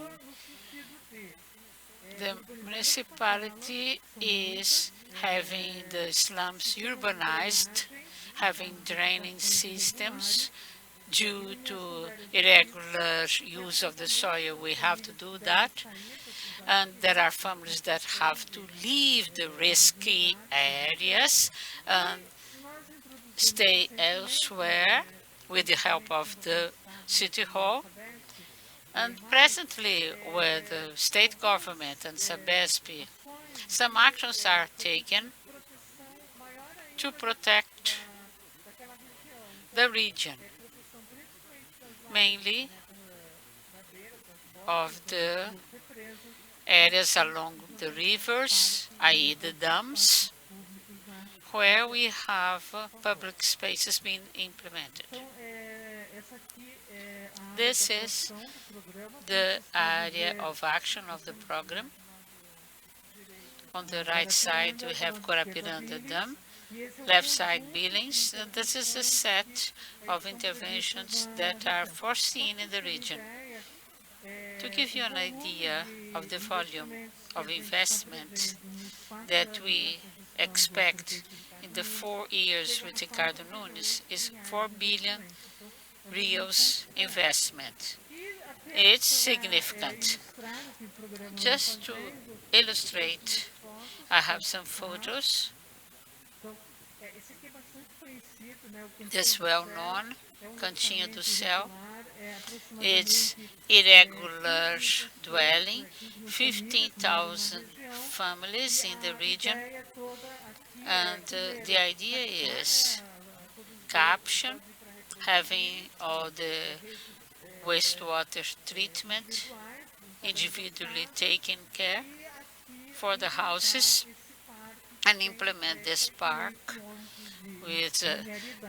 C: the municipality is having the slums urbanized, having draining systems. Due to irregular use of the soil, we have to do that. And there are families that have to leave the risky areas and stay elsewhere with the help of the City Hall. And presently, with the state government and Sabesp, some actions are taken to protect the region, mainly of the areas along the rivers, i.e. the dams, where we have public spaces being implemented. This is the area of action of the program. On the right side, we have Corapiranga Dam, left side Billings. And this is a set of interventions that are foreseen in the region. To give you an idea of the volume of investment that we expect in the 4 years with Ricardo Nunes is 4 billion Rios investment. It's significant. Just to illustrate, I have some photos. This well-known Cantinho do Céu. It's irregular dwelling, 15,000 families in the region. And the idea is caption, having all the wastewater treatment individually taken care for the houses, and implement this park with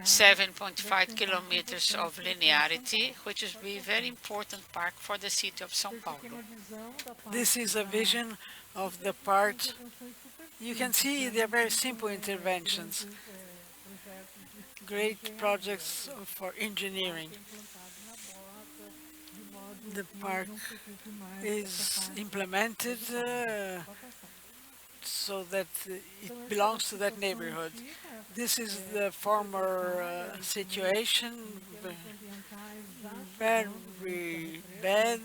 C: 7.5 kilometers of linearity, which is a very important park for the city of São Paulo.
D: This is a vision of the park. You can see they're very simple interventions, great projects for engineering. The park is implemented so that it belongs to that neighborhood. This is the former situation, very bad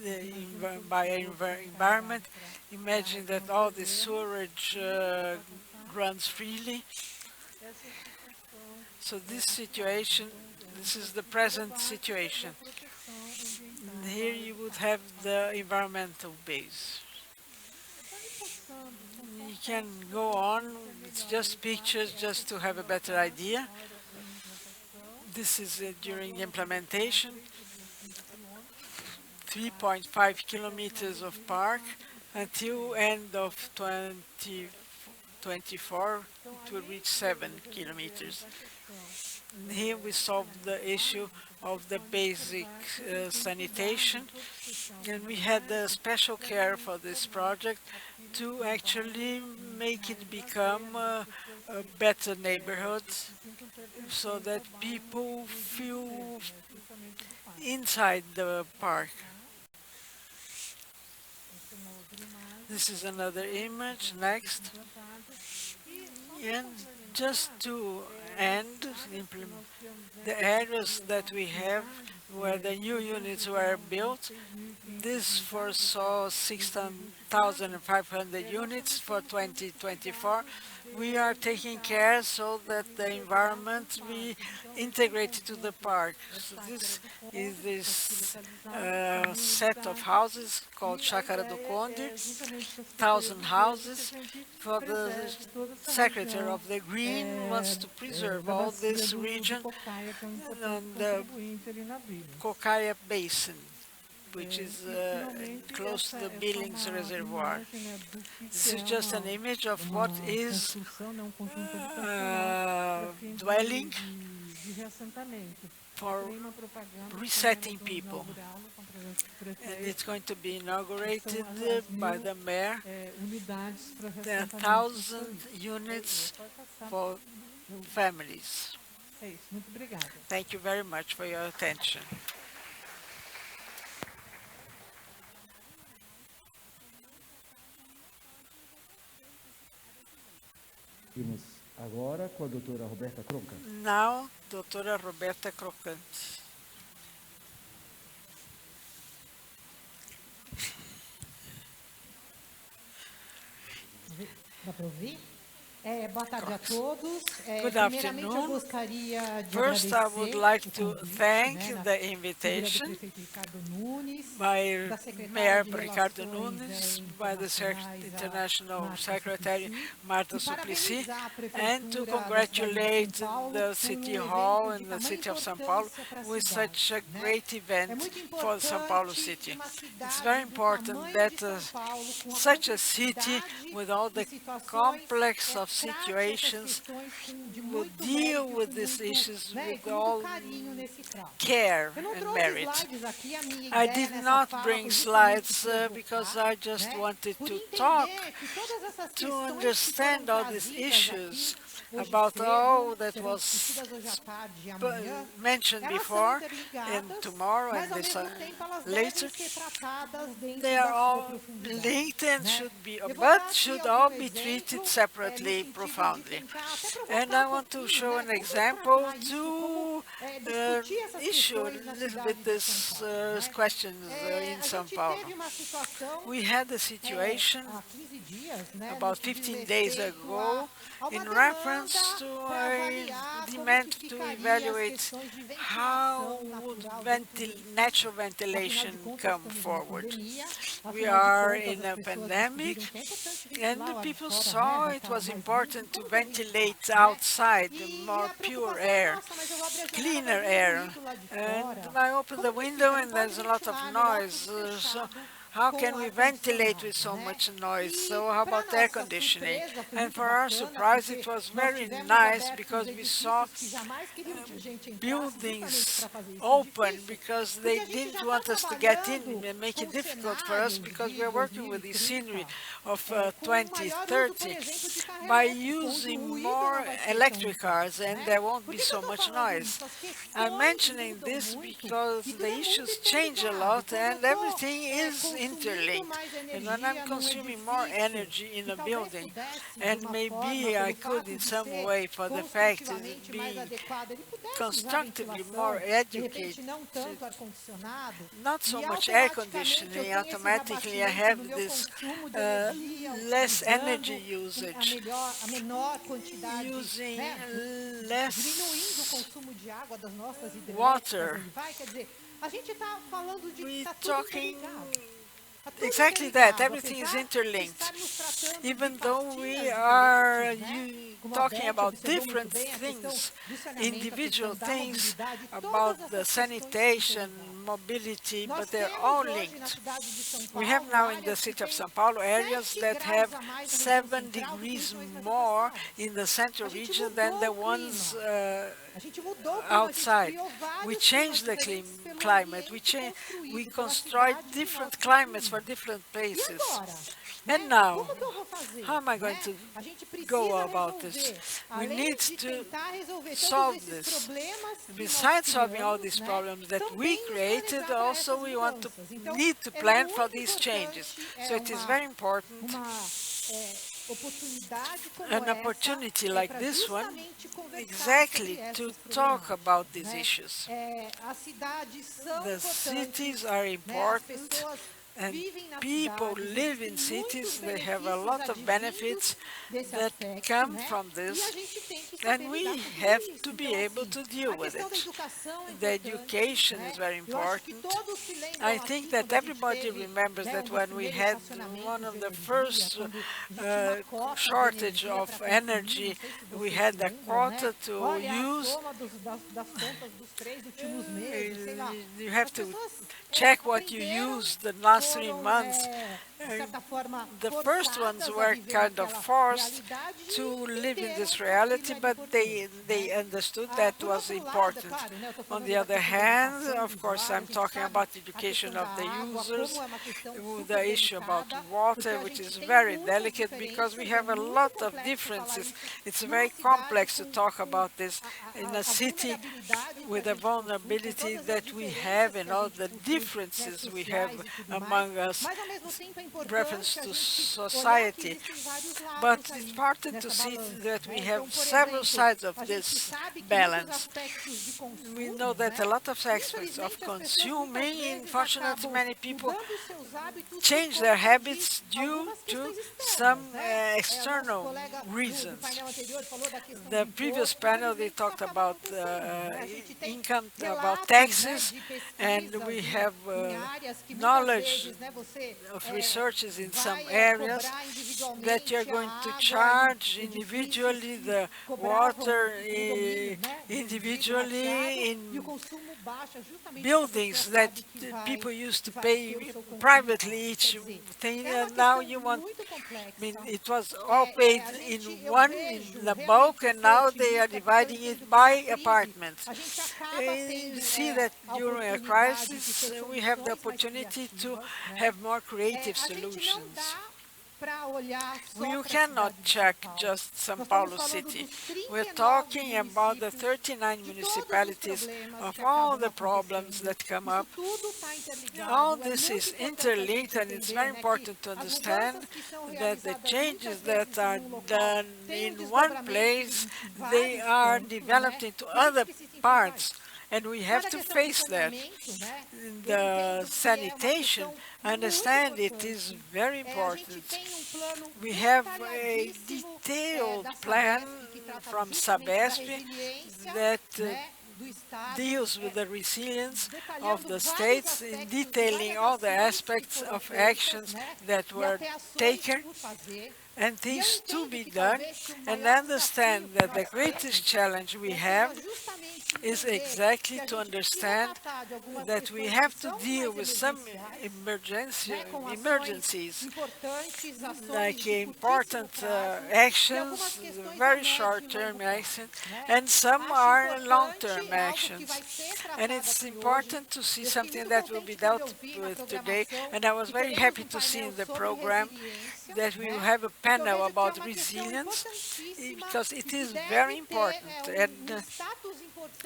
D: environment. Imagine that all the sewerage runs freely. So this situation, this is the present situation. And here you would have the environmental base. You can go on, it's just pictures just to have a better idea. This is during implementation. 3.5 kilometers of park until end of 2024 it will reach 7 kilometers. And here we solved the issue of the basic sanitation, and we had special care for this project to actually make it become a better neighborhood so that people feel inside the park. This is another image, next. And just to end, the areas that we have where the new units were built, this foresaw 6,500 units for 2024. We are taking care so that the environment be integrated to the park. So this is this set of houses called Chácara do Conde, 1,000 houses. For the Secretary of the Green wants to preserve all this region and the Cocaia Basin, which is close to the Billings Reservoir. This is just an image of what is dwelling for resetting people. And it's going to be inaugurated by the mayor. There are 1,000 units for families. Thank you very much for your attention.
E: Agora com a doutora Roberta Crocante.
D: Now, doutora Roberta Crocante.
F: Dá para ouvir?
D: Good afternoon. First, I would like to thank the invitation by Mayor Ricardo Nunes, by the International Secretary Marta Suplicy, and to congratulate the City Hall and the City of São Paulo with such a great event for São Paulo City. It's very important that such a city with all the complex of situations will deal with these issues with all care and merit. I did not bring slides because I just wanted to talk, to understand all these issues about all that was mentioned before and tomorrow and this later. They are all linked and should all be treated separately, profoundly. And I want to show an example to issue a little bit this questions in São Paulo. We had a situation about 15 days ago in reference to a demand to evaluate how would natural ventilation come forward. We are in a pandemic, and the people saw it was important to ventilate outside, more pure air, cleaner air. And I opened the window and there's a lot of noise. So how can we ventilate with so much noise? So how about air conditioning? And for our surprise, it was very nice because we saw buildings open because they didn't want us to get in and make it difficult for us because we are working with the scenery of 2030 by using more electric cars, and there won't be so much noise. I'm mentioning this because the issues change a lot and everything is interlinked. And when I'm consuming more energy in a building, and maybe I could in some way, for the fact of being constructively more educated, not so much air conditioning, automatically I have this less energy usage, using less water. We're talking exactly that. Everything is interlinked. Even though we are talking about different things, individual things about the sanitation, mobility, but they're all linked. We have now in the city of São Paulo areas that have 7 degrees more in the central region than the ones outside. We changed the climate. We construct different climates for different places. And now, how am I going to go about this? We need to solve this. Besides solving all these problems that we created, also we need to plan for these changes. So it is very important an opportunity like this one exactly to talk about these issues. The cities are important, and people live in cities, they have a lot of benefits that come from this, and we have to be able to deal with it. The education is very important. I think that everybody remembers that when we had one of the first shortage of energy, we had a quota to use. You have to check what you used the last 3 months. The first ones were kind of forced to live in this reality, but they understood that was important. On the other hand, of course, I'm talking about the education of the users, the issue about water, which is very delicate because we have a lot of differences. It's very complex to talk about this in a city with the vulnerability that we have and all the differences we have among among us, reference to society. But it's important to see that we have several sides of this balance. We know that a lot of aspects of consuming, unfortunately, many people change their habits due to some external reasons. The previous panel, they talked about income, about taxes, and we have knowledge of researches in some areas that you're going to charge individually the water, individually in buildings that people used to pay privately each thing, and now you want, I mean, it was all paid in the bulk, and now they are dividing it by apartments. You see that during a crisis, we have the opportunity to have more creative solutions. You cannot check just São Paulo City. We're talking about the 39 municipalities of all the problems that come up. All this is interlinked, and it's very important to understand that the changes that are done in one place, they are developed into other parts. And we have to face that. The sanitation, I understand it is very important. We have a detailed plan from Sabesp that deals with the resilience of the states in detailing all the aspects of actions that were taken and things to be done, and understand that the greatest challenge we have is exactly to understand that we have to deal with some emergencies, like important actions, very short-term actions, and some are long-term actions. And it's important to see something that will be dealt with today, and I was very happy to see in the program that we will have a panel about resilience, because it is very important and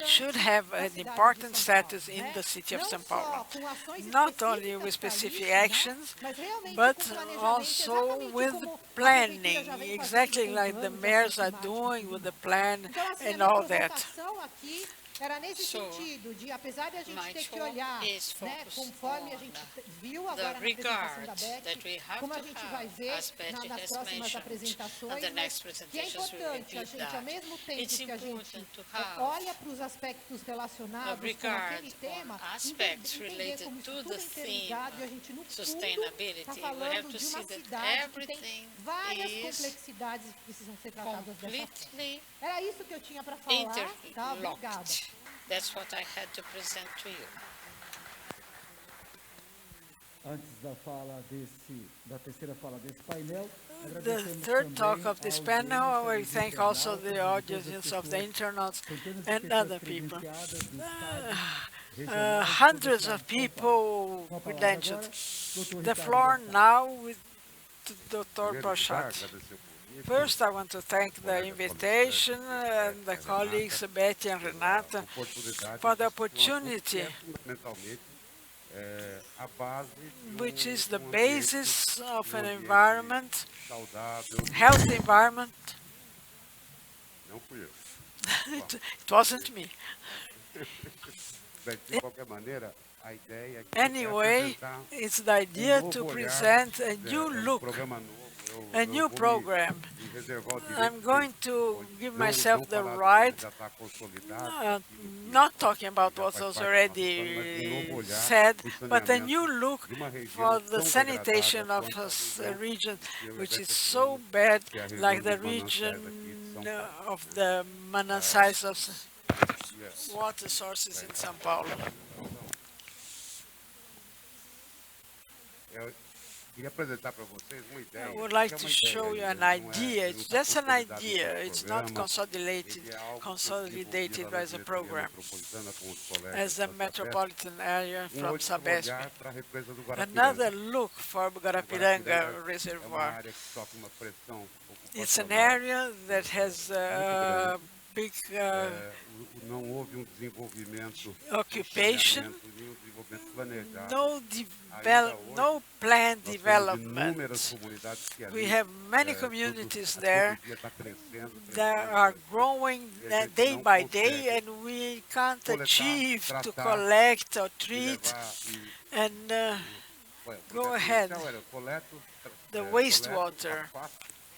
D: should have an important status in the city of São Paulo, not only with specific actions, but also with planning, exactly like the mayors are doing with the plan and all that.
C: So, my talk is focused on the regard that we have to have, as Betty has mentioned, and the next presentations will repeat that. It's important to have a regard on aspects related to the theme sustainability. We have to see that everything is completely interlocked. That's what I had to present to you.
D: The third talk of this panel, I thank also the audience of the internauts and other people. Hundreds of people credentialed. The floor now with Dr. Prochat. First, I want to thank the invitation and the colleagues Betty and Renata for the opportunity, which is the basis of an environment, healthy environment. It wasn't me. Anyway, it's the idea to present a new look, a new program. I'm going to give myself the right, not talking about what was already said, but a new look for the sanitation of a region which is so bad, like the region of the mananciais of water sources in São Paulo. I would like to show you an idea. It's just an idea. It's not consolidated as a program, as a metropolitan area from Sabesp. Another look for Guarapiranga Reservoir. It's an area that has big
F: Não houve desenvolvimento
D: occupation,
F: nenhum desenvolvimento planejado.
D: no planned
F: Nós temos
D: development.
F: inúmeras comunidades que
D: We
F: ali
D: have many communities there
F: todo dia está crescendo,
D: that are growing day by day, and we can't achieve to collect or treat and go ahead. The wastewater.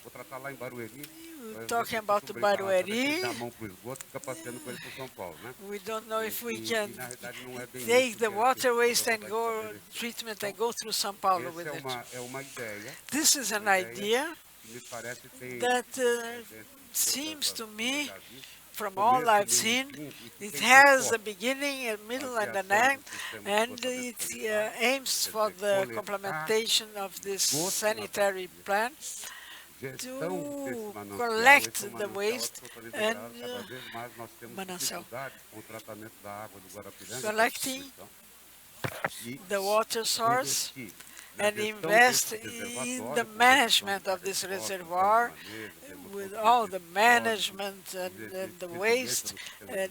F: Vou tratar lá em Barueri.
D: Talking about the Barueri,
F: Dá a mão para o esgoto, fica passeando com ele por São Paulo, né?
D: we don't know if we can
F: Na realidade não é bem
D: take
F: isso
D: the
F: que
D: water waste and
F: vai
D: go
F: fazer.
D: treatment and go through São Paulo with
F: Essa
D: it.
F: é uma ideia
D: This is an idea
F: que me parece tem
D: that seems to me, from all I've seen, it has a beginning, a middle, and an end, and it aims for the complementation of this sanitary plan to collect the waste and collecting the water source and invest in the management of this reservoir with all the management and the waste and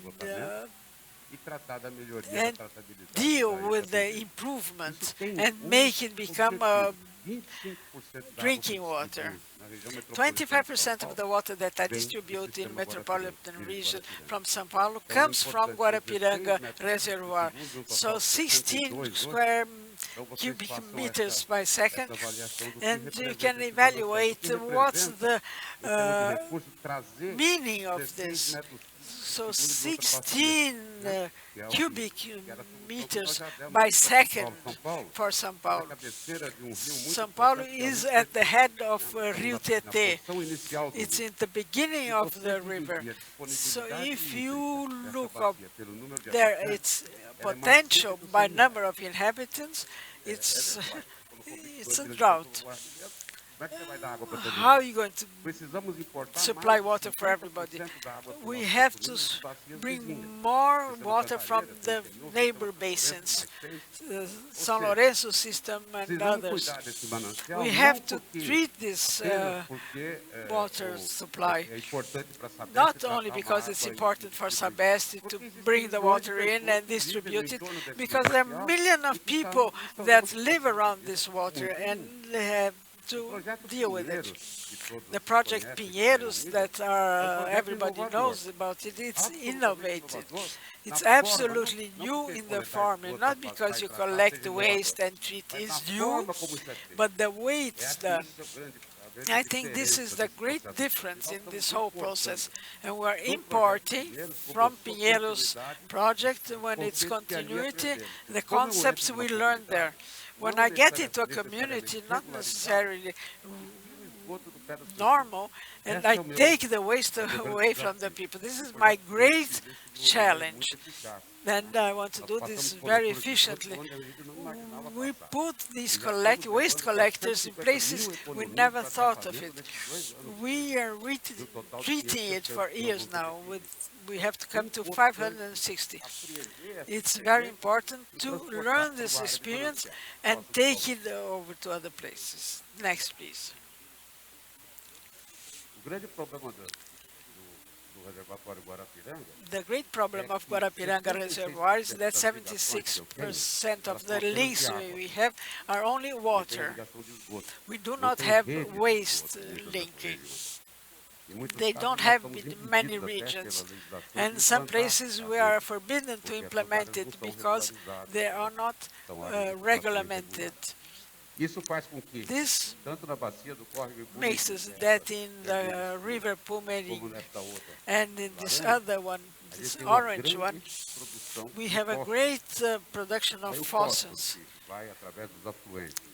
D: deal with the improvement and make it become a drinking water. 25% of the water that I distribute in metropolitan region from São Paulo comes from Guarapiranga Reservoir. So 16 square cubic meters by second, and you can evaluate what's the meaning of this. So 16 cubic meters by second for São Paulo. São Paulo is at the head of Rio Tietê. It's in the beginning of the river. So if you look up there, its potential by number of inhabitants, it's a drought. How are you going to supply water for everybody? We have to bring more water from the neighbor basins, the São Lourenço system and others. We have to treat this water supply, not only because it's important for Sabesp to bring the water in and distribute it, because there are millions of people that live around this water and they have to deal with it. The project Pinheiros that everybody knows about it, it's innovative. It's absolutely new in the farming, not because you collect the waste and treat it is new, but the way it's done. I think this is the great difference in this whole process. And we're importing from Pinheiros project, when it's continuity, the concepts we learned there. When I get into a community, not necessarily normal, and I take the waste away from the people. This is my great challenge. And I want to do this very efficiently. We put these waste collectors in places we never thought of it. We are treating it for years now. We have to come to 560. It's very important to learn this experience and take it over to other places. Next, please. The great problem of Guarapiranga Reservoir is that 76% of the links we have are only water. We do not have waste linking. They don't have in many regions, and some places we are forbidden to implement it because they are not regulated. This makes us that in the river Pumeri and in this other one, this orange one, we have a great production of fossils.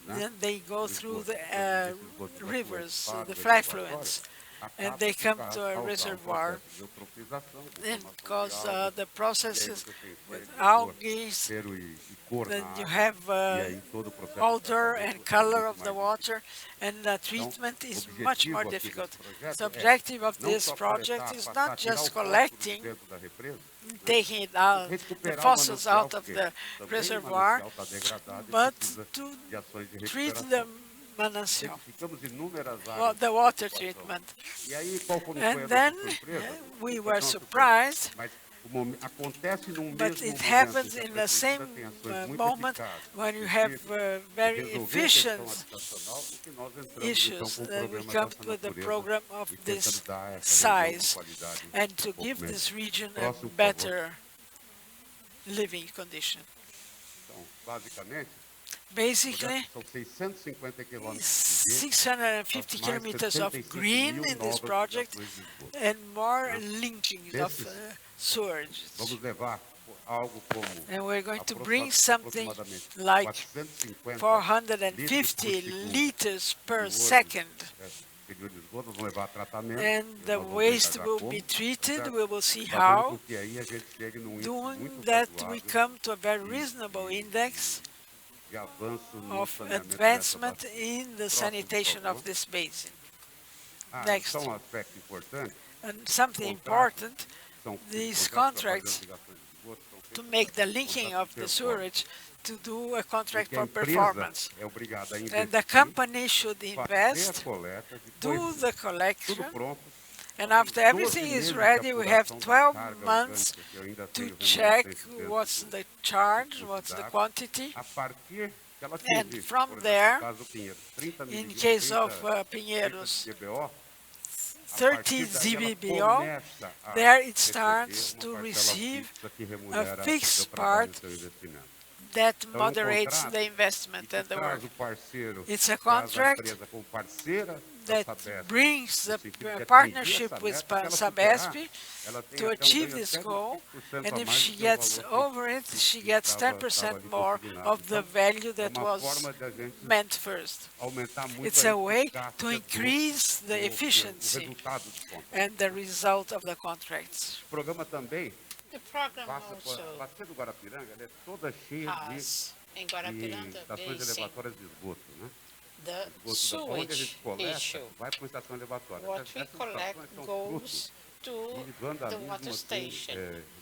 D: Then they go through the rivers, the fluents, and they come to a reservoir and cause the processes with algae. Then you have odor and color of the water, and treatment is much more difficult. The objective of this project is not just collecting, taking it out, the fossils out of the reservoir, but to treat the manancial,
F: Identificamos inúmeras
D: well,
F: áreas
D: the
F: de
D: water
F: preocupação.
D: treatment.
F: E aí, qual foi a
D: And
F: nossa
D: then
F: surpresa?
D: we
F: Não foi
D: were
F: tão uma surpresa,
D: surprised,
F: mas acontece num
D: but
F: mesmo
D: it
F: momento em
D: happens
F: que a
D: in the
F: prefeitura
D: same
F: tem ações muito
D: moment
F: eficazes
D: when you
F: no
D: have
F: sentido de
D: very
F: resolver a questão
D: efficient
F: habitacional, e que nós entramos então
D: issues
F: com um
D: that we
F: programa
D: come
F: dessa
D: with a
F: natureza
D: program of
F: e tentando
D: this
F: dar a essa região uma
D: size
F: qualidade
D: and
F: um
D: to
F: pouco
D: give
F: melhor.
D: this region a
F: Próximo, por favor.
D: better living condition.
F: Então, basicamente,
D: Basically,
F: são 650 quilômetros de
D: 650
F: mais
D: kilometers of
F: 75
D: green
F: mil
D: in this
F: novas
D: project
F: ligações de esgoto.
D: and more linkings of
F: Desses,
D: sewage.
F: Vamos levar algo como
D: And we're going to bring something
F: aproximadamente
D: like
F: 450
D: 450 liters per second.
F: de esgoto, vão levar a tratamento.
D: And the
F: nós vamos
D: waste
F: tentar
D: will
F: como,
D: be treated.
F: certo?
D: We will see
F: Fazendo
D: how.
F: com que aí a gente chegue num índice
D: Doing
F: muito
D: that, we
F: razoável
D: come to a very reasonable index
F: de avanço no
D: of
F: saneamento
D: advancement
F: dessa
D: in the
F: Próximo,
D: sanitation
F: por favor.
D: of this basin.
F: Ah,
D: Next.
F: então um aspecto importante,
D: And something
F: Contratos.
D: important,
F: são
D: these
F: contratos para fazer
D: contracts
F: as ligações de esgoto, são
D: to
F: feitos
D: make the
F: por
D: linking
F: contratos
D: of
F: de
D: the
F: performance.
D: sewerage to do a contract
F: Porque a
D: for
F: empresa
D: performance.
F: é obrigada a
D: And
F: investir,
D: the company should
F: fazer a
D: invest,
F: coleta,
D: do
F: depois
D: the
F: tudo
D: collection,
F: pronto.
D: and after
F: 12
D: everything is
F: meses de
D: ready, we have
F: apuração da
D: 12
F: carga
D: months
F: orgânica, que eu ainda
D: to
F: tenho
D: check
F: remanescentes dentro
D: what's
F: do-
D: the charge,
F: do
D: what's the
F: SIDAC.
D: quantity.
F: A partir que ela
D: And
F: atingir,
D: from
F: por exemplo,
D: there,
F: no caso do Pinheiro, 30
D: In
F: milímetros,
D: case of
F: 30
D: Pinheiros,
F: GBO, a
D: 30
F: partir daí ela
D: ZBBO,
F: começa a
D: there it
F: receber
D: starts
F: uma
D: to
F: parcela
D: receive
F: fixa que remunera
D: fixed
F: seu trabalho e
D: part
F: seu investimento.
D: that
F: Então, é um
D: moderates
F: contrato
D: the investment
F: e que
D: and the
F: traz
D: work.
F: o parceiro,
D: It's a
F: traz a
D: contract
F: empresa como parceira
D: that
F: da Sabesp,
D: brings
F: no
D: the
F: sentido de atingir
D: partnership
F: essa
D: with
F: meta, se ela
D: Sabesp
F: superar, ela tem
D: to
F: até um
D: achieve
F: ganho
D: this
F: até de
D: goal,
F: 10%
D: and
F: a
D: if
F: mais
D: she
F: do que o
D: gets
F: valor
D: over it, she gets
F: estava
D: 10%
F: ali
D: more
F: consignado.
D: of the
F: Então,
D: value
F: é
D: that
F: uma
D: was
F: forma de a gente
D: meant first.
F: aumentar muito
D: It's
F: a
D: a way
F: eficácia
D: to increase the
F: o
D: efficiency
F: resultado dos contratos.
D: and the result of the contracts.
F: O programa também
C: The program
F: passa por
C: also
F: a bacia do Guarapiranga, ela é toda cheia
C: has in
F: de
C: Guarapiranga
F: estações
C: Basin
F: elevatórias de esgoto, né?
C: the
F: Esgoto da onde a gente
C: sewage
F: coleta
C: issue.
F: vai para uma estação elevatória.
C: What
F: Essas
C: we
F: estações
C: collect
F: são
C: goes to
F: fruto de
C: the
F: vandalismo,
C: water
F: assim,
C: station.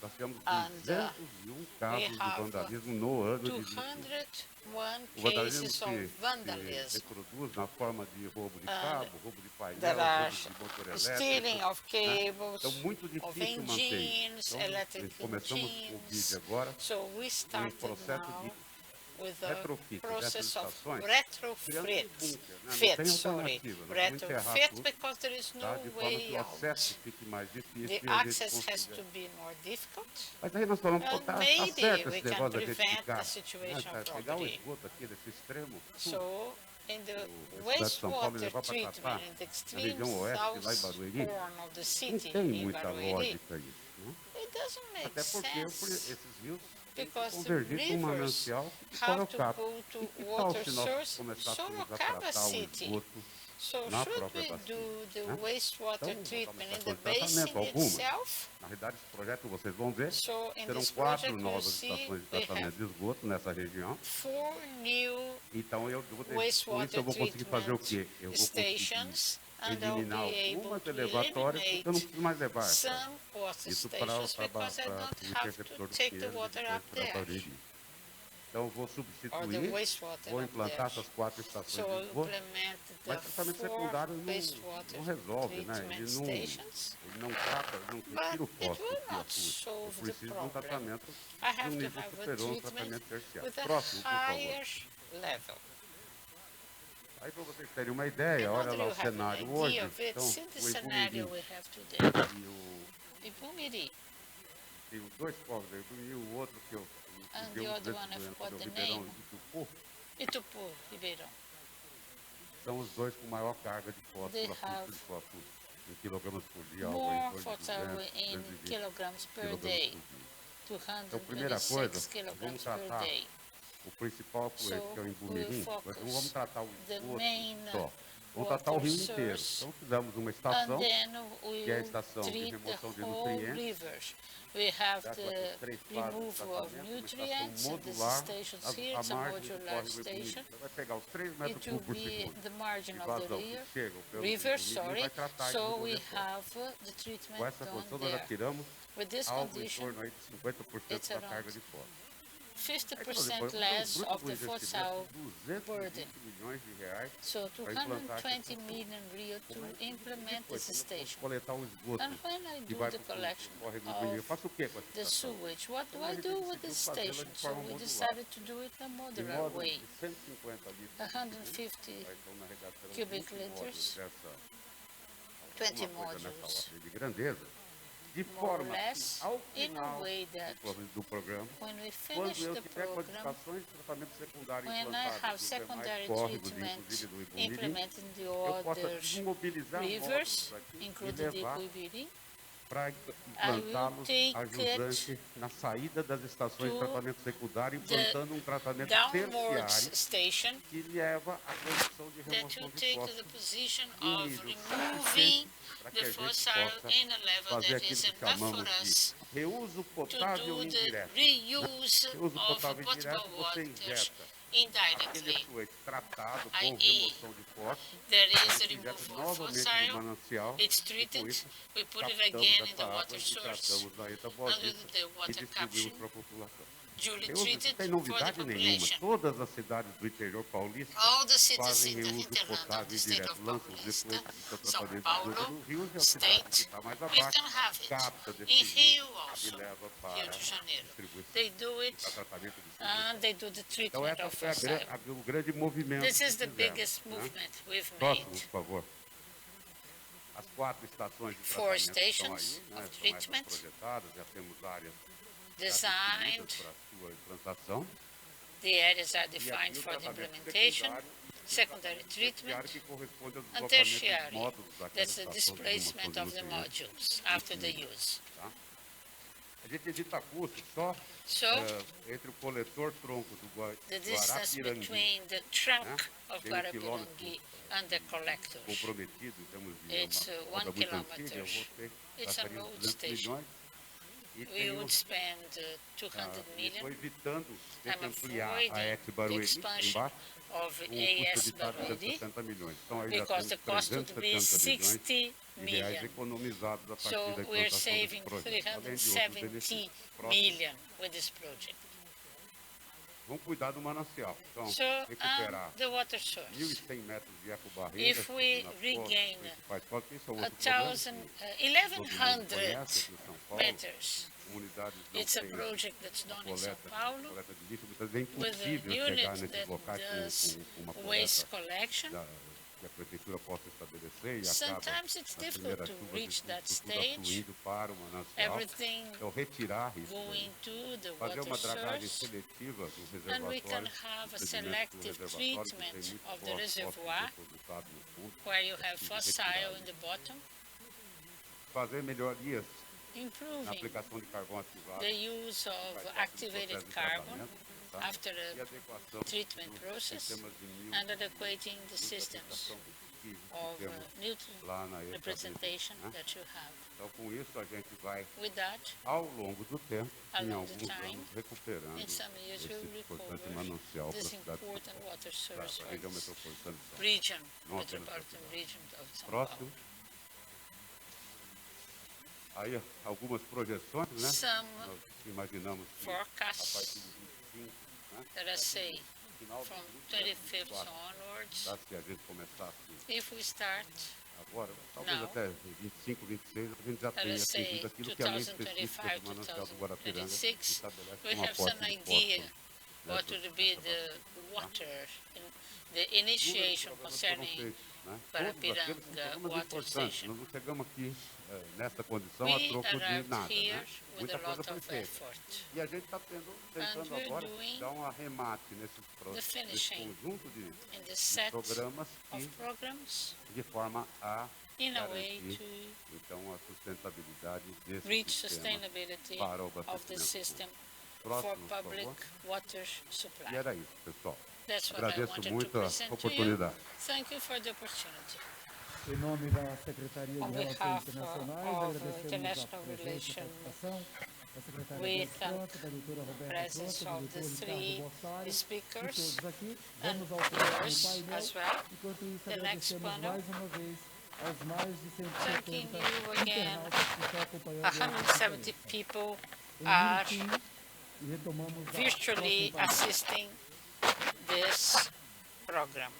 F: nós tivemos
C: And,
F: 201 casos de
C: have,
F: vandalismo no ano de
C: 201
F: O vandalismo
C: cases of
F: se
C: vandalism.
F: reproduz na forma de roubo de cabo, roubo de painel,
C: There are
F: roubo de motor
C: stealing
F: elétrico.
C: of cables,
F: Então, muito
C: of
F: difícil manter
C: engines,
F: isso.
C: electric
F: Começamos com o
C: engines.
F: vídeo agora,
C: So we started
F: processo
C: now
F: de
C: with the
F: retrofit dessas
C: process of
F: estações,
C: retrofit,
F: criando bunker, né? Não
C: fit,
F: tem
C: sorry,
F: alternativa, nós vamos enterrar
C: retrofit
F: tudo,
C: because there is
F: tá?
C: no
F: De forma que
C: way
F: o
C: out.
F: acesso fique mais difícil
C: The
F: e a gente
C: access has
F: consiga.
C: to be more difficult,
F: Mas aí nós falamos, pô,
C: and
F: tá
C: maybe
F: certo
C: we
F: esse
C: can
F: negócio da gente
C: prevent
F: ficar,
C: the situation
F: né, pegar o
C: properly.
F: esgoto aqui desse extremo,
C: So, in the
F: cidade de São Paulo,
C: wastewater
F: levar para
C: treatment
F: tratar
C: in the
F: na
C: extreme
F: região oeste, lá em
C: south
F: Barueri,
C: corner of the
F: não
C: city
F: tem
C: in
F: muita
C: Barueri,
F: lógica isso, né?
C: it doesn't make
F: Até porque
C: sense
F: esses rios têm que
C: because the
F: convergir com um
C: rivers
F: manancial e qual é
C: have
F: o
C: to
F: capo.
C: go to
F: E que tal
C: water
F: se nós
C: source
F: começássemos a
C: Sorocaba
F: tratar o
C: City.
F: esgoto
C: So
F: na
C: should
F: própria
C: we
F: bacia,
C: do the
F: né?
C: wastewater
F: Então,
C: treatment in
F: vamos
C: the
F: fazer
C: basin
F: tratamento algumas.
C: itself?
F: Na realidade, esse projeto, vocês vão ver,
C: So in
F: serão
C: this
F: 4
C: project you
F: novas
C: see
F: estações de
C: we
F: tratamento
C: have
F: de esgoto nessa região.
C: 4 new
F: Então, com isso
C: wastewater
F: eu vou conseguir fazer o quê?
C: treatment
F: Eu vou conseguir
C: stations and I'll
F: eliminar
C: be able
F: algumas
C: to
F: elevatórias, porque eu não
C: eliminate
F: preciso mais levar
C: some water
F: isso para
C: stations
F: o
C: because I don't have
F: interceptor
C: to
F: do
C: take the
F: Pinheiro e
C: water
F: depois
C: up
F: para
C: there
F: Barueri. Então, eu vou
C: or the
F: substituir,
C: wastewater
F: vou
C: up
F: implantar
C: there.
F: essas 4 estações
C: So
F: de esgoto,
C: implement the
F: mas tratamento
C: 4
F: secundário não
C: wastewater
F: resolve, né?
C: treatment
F: Ele
C: stations.
F: não trata, ele não tira o
C: But it
F: fósforo
C: will
F: que
C: not
F: atua. Eu
C: solve the
F: preciso de um
C: problem.
F: tratamento
C: I
F: de um
C: have to
F: nível
C: have a
F: superior, um
C: treatment
F: tratamento terciário.
C: with a
F: Próximo, por favor.
C: higher level.
F: Aí, para vocês terem uma ideia,
C: In
F: olha
C: order
F: lá
C: you
F: o
C: have an
F: cenário hoje.
C: idea of it,
F: Então,
C: see the
F: o
C: scenario
F: Ibumiri
C: we have today.
F: e
C: Ibumiri
F: tem os dois povos, o Ibumiri e o outro que eu
C: and
F: dei
C: the
F: um
C: other
F: exemplo
C: one I
F: do
C: forgot the
F: Ribeirão
C: name.
F: e Itupô,
C: Itupu, Ribeirão.
F: são os dois com maior carga de
C: They
F: fósforo,
C: have
F: custo de fósforo, em quilogramas por dia, algo em
C: more
F: torno de
C: photo
F: 200,
C: in
F: 220
C: kilograms per
F: quilogramas
C: day,
F: por dia. Então, primeira
C: 226
F: coisa,
C: kilograms
F: vamos
C: per
F: tratar
C: day.
F: o principal fluente, que é o
C: So,
F: Ibumiri,
C: we'll
F: mas não vamos
C: focus
F: tratar o
C: the
F: esgoto
C: main
F: só. Vamos tratar o rio
C: water
F: inteiro.
C: source.
F: Então, fizemos uma
C: And
F: estação,
C: then
F: que é a
C: we'll
F: estação de
C: treat the
F: remoção de
C: whole
F: nutrientes.
C: rivers. We have
F: Certo?
C: the
F: Essas 3 fases de
C: removal of
F: tratamento, uma
C: nutrients,
F: estação
C: and this
F: modular,
C: station here,
F: a
C: it's a
F: margem do
C: modular
F: córrego Ibumiri.
C: station.
F: Você vai pegar os 3 metros
C: It will
F: cúbicos por
C: be
F: segundo
C: the margin
F: de
C: of the
F: vazão que
C: river,
F: chegam pelo
C: river,
F: Ibumiri e
C: sorry.
F: vai tratar
C: So
F: isso
C: we
F: no depois.
C: have the
F: Com
C: treatment
F: essa
C: done
F: condição, nós já
C: there.
F: tiramos
C: With this
F: algo em
C: condition,
F: torno aí de 50%
C: it's
F: da carga
C: around
F: de fósforo.
C: 50% less of the fossil burden.
F: milhões de reais
C: So
F: para implantar
C: 220 million real to implement this station.
F: coletar o esgoto
C: And when I
F: que
C: do
F: vai
C: the
F: para o
C: collection
F: córrego do Mineiro.
C: of
F: Faço o que com essa
C: the
F: estação?
C: sewage, what do
F: Então, a
C: I
F: gente
C: do with
F: decidiu
C: this
F: fazê-la
C: station?
F: de
C: So
F: forma
C: we
F: modular.
C: decided to do it in a
F: De
C: modular
F: modo
C: way.
F: de 150 litros.
C: 150
F: Então, na realidade, serão
C: cubic
F: 20 módulos
C: liters,
F: dessa
C: 20
F: uma coisa nessa
C: modules,
F: ordem de grandeza, de
C: more or
F: forma
C: less,
F: que, ao
C: in a
F: final
C: way that
F: do programa,
C: when we
F: quando
C: finish
F: eu
C: the
F: tiver
C: program,
F: qualificações de tratamento secundário
C: when I have
F: implantados nos demais
C: secondary
F: córregos,
C: treatment
F: inclusive do Ibum-Mirim,
C: implemented in the
F: eu possa
C: other
F: desmobilizar
C: rivers,
F: módulos aqui e
C: including the
F: levar
C: Guibiri,
F: para
C: I
F: implantá-los
C: will
F: a
C: take it
F: jusante na saída das estações de
C: to
F: tratamento secundário,
C: the
F: implantando um tratamento
C: downwards
F: terciário
C: station
F: que leva à condição de
C: that
F: remoção
C: will
F: de
C: take to the
F: fósforo
C: position
F: em
C: of
F: nível
C: removing
F: suficiente para que
C: the
F: a gente
C: fossil
F: possa
C: in a level
F: fazer
C: that
F: aquilo
C: is
F: que
C: enough for
F: chamamos
C: us
F: de reuso
C: to
F: potável
C: do the
F: indireto.
C: reuse
F: Reuso
C: of
F: potável indireto,
C: potable
F: você
C: waters
F: injeta aquele
C: indirectly,
F: efluente tratado com
C: i.e.
F: remoção de fósforo,
C: there is
F: você
C: the
F: injeta
C: removal of
F: novamente no
C: fossil,
F: manancial,
C: it's
F: e com
C: treated,
F: isso
C: we put it
F: captamos
C: again in
F: essa
C: the
F: água
C: water
F: e
C: source
F: tratamos na ETA Boa
C: under
F: Vista
C: the
F: e
C: water
F: distribuímos
C: caption,
F: para a população.
C: duly
F: Reuso não
C: treated
F: tem
C: for the
F: novidade nenhuma.
C: population.
F: Todas as cidades do interior paulista
C: All the cities
F: fazem
C: in the
F: reuso
C: hinterland of
F: potável
C: the state
F: indireto,
C: of
F: lançam os
C: Paulista,
F: efluentes do seu
C: São
F: tratamento de esgoto
C: Paulo,
F: no rio e a cidade que
C: state,
F: está mais
C: we
F: abaixo
C: can have it.
F: capta desse
C: In
F: rio
C: Rio
F: e
C: also,
F: leva para
C: Rio de Janeiro,
F: distribuição,
C: they do it
F: para tratamento de esgoto.
C: and they do the
F: Então,
C: treatment
F: essa
C: of
F: foi
C: fossil.
F: o grande movimento
C: This
F: que
C: is the
F: fizemos,
C: biggest
F: né?
C: movement we've
F: Próximo,
C: made.
F: por favor. As 4 estações de
C: 4
F: tratamento estão aí,
C: stations
F: né?
C: of
F: São
C: treatment
F: essas projetadas, já temos áreas
C: designed,
F: definidas para a sua implantação.
C: the areas are
F: E aqui
C: defined
F: o
C: for the
F: tratamento
C: implementation,
F: secundário
C: secondary treatment,
F: que corresponde ao
C: and
F: deslocamento dos
C: tertiary,
F: módulos daquela
C: that's the
F: estação de
C: displacement
F: remoção
C: of
F: de
C: the
F: nutrientes.
C: modules after the use.
F: Tá? A gente edita custo só
C: So,
F: entre o coletor tronco do
C: the distance
F: Guarapirangi
C: between the trunk of
F: Tem
C: Guarapirangi and the collectors,
F: comprometido em termos de
C: it's
F: uma obra
C: 1
F: muito antiga, eu
C: kilometer.
F: vou ter
C: It's a
F: gastaria
C: road
F: 200
C: station.
F: milhões e
C: We
F: tenho,
C: would spend 200
F: estou
C: million.
F: evitando ter que
C: I'm
F: ampliar a
C: avoiding
F: ex
C: the
F: Barueri
C: expansion
F: embaixo,
C: of
F: com um custo
C: AS
F: evitado de
C: Barueri
F: 160 milhões. Então aí já
C: because the
F: temos
C: cost would be
F: 370 milhões
C: 60
F: de reais
C: million.
F: economizados a partir da
C: So we're
F: implantação desse
C: saving
F: projeto, além de outros
C: 370
F: benefícios. Próximo,
C: million with this project.
F: vamos cuidar do manancial. Então,
C: So,
F: recuperar
C: the water source.
F: 1.100 metros de ecobarreira
C: If we
F: nas
C: regain
F: principais fotos, isso é um
C: a
F: outro problema.
C: 1,100
F: Conhece aqui em São Paulo,
C: meters.
F: comunidades não
C: It's a
F: têm
C: project that's done in São
F: coleta
C: Paulo
F: de lixo, muitas vezes é
C: with
F: impossível
C: a
F: chegar
C: unit
F: nesses
C: that
F: locais
C: does
F: com uma
C: waste
F: coleta
C: collection.
F: que a prefeitura possa estabelecer e acaba
C: Sometimes it's
F: nas
C: difficult
F: primeiras
C: to
F: chuvas
C: reach
F: isso
C: that
F: tudo
C: stage.
F: afluindo para o manancial.
C: Everything
F: Então retirar isso,
C: going to the
F: fazer
C: water
F: uma dragagem
C: source,
F: seletiva dos
C: and we can
F: reservatórios,
C: have a
F: do
C: selective
F: reservatório, que tem
C: treatment
F: muito
C: of the
F: fósforo
C: reservoir
F: depositado no fundo,
C: where you have
F: e
C: fossil
F: retirar
C: in the bottom,
F: fazer melhorias na
C: improving
F: aplicação de carvão ativado,
C: the use of activated carbon after
F: e
C: a
F: adequação
C: treatment
F: dos
C: process
F: sistemas de mil
C: and adequating the systems
F: aplicação que
C: of
F: temos
C: nutrient
F: lá na ETA,
C: representation
F: né?
C: that you have.
F: Então, com isso, a gente vai,
C: With that,
F: ao longo do tempo, em
C: Along
F: alguns
C: the time,
F: anos, recuperando
C: in some years
F: esse
C: we'll
F: importante
C: recover
F: manancial para a
C: this
F: cidade de
C: important water source
F: da região
C: of this
F: metropolitana de São Paulo.
C: region,
F: Não apenas
C: metropolitan
F: da
C: region of São Paulo.
F: Próximo. Aí, algumas projeções, né?
C: Some
F: Nós imaginamos que a
C: forecasts
F: partir de 25, né?
C: that I say
F: Final
C: from
F: de
C: 25th
F: 24,
C: onwards,
F: tá? Se a gente começasse
C: if we start,
F: agora, talvez
C: Now,
F: até 25, 26, a gente já
C: let
F: tenha
C: us say
F: atingido aquilo que a lei específica
C: 2025,
F: do manancial do Guarapiranga
C: 2026,
F: estabelece
C: we
F: como
C: have some
F: aporte de
C: idea
F: fósforo
C: what would be the water, the initiation concerning Guarapiranga water station.
F: Nós não chegamos aqui nessa condição
C: We
F: a troco de
C: arrived
F: nada,
C: here
F: né?
C: with
F: Muita
C: a
F: coisa
C: lot
F: foi
C: of
F: feita.
C: effort.
F: E a gente está tentando
C: we're
F: agora
C: doing
F: dar um arremate nesse nesse
C: finishing
F: conjunto de
C: In the set
F: programas
C: of
F: que,
C: programs,
F: de forma a
C: in a way
F: garantir,
C: to
F: então, a sustentabilidade desse
C: reach
F: sistema
C: sustainability
F: para o
C: of the
F: abastecimento.
C: system for
F: Próximo, por
C: public
F: favor.
C: water
F: E
C: supply.
F: era isso, pessoal.
C: That's what I
F: Agradeço
C: wanted to
F: muito a
C: present to you.
F: oportunidade.
C: Thank you for the opportunity.
E: Em nome da Secretaria
C: On
E: de Relações
C: behalf
E: Internacionais,
C: of
E: agradecemos
C: International
E: a presença e
C: Relation,
E: participação da secretária
C: we
E: Beth
C: thank
E: Franco, da doutora Roberta
C: presence
E: Franco, do
C: of the
E: doutor
C: three
E: Ricardo Bossari, de
C: speakers
E: todos aqui.
C: and
E: Vamos ao próximo
C: yours
E: painel.
C: as well.
E: Enquanto isso,
C: The next
E: agradecemos
C: panel.
E: mais uma vez aos mais de
C: Thanking
E: 170
C: you again.
E: internautas que estão acompanhando essa
C: 170
E: conferência.
C: people
E: Em
C: are
E: Mirim, e retomamos a
C: virtually
E: próxima palestra.
C: assisting this program.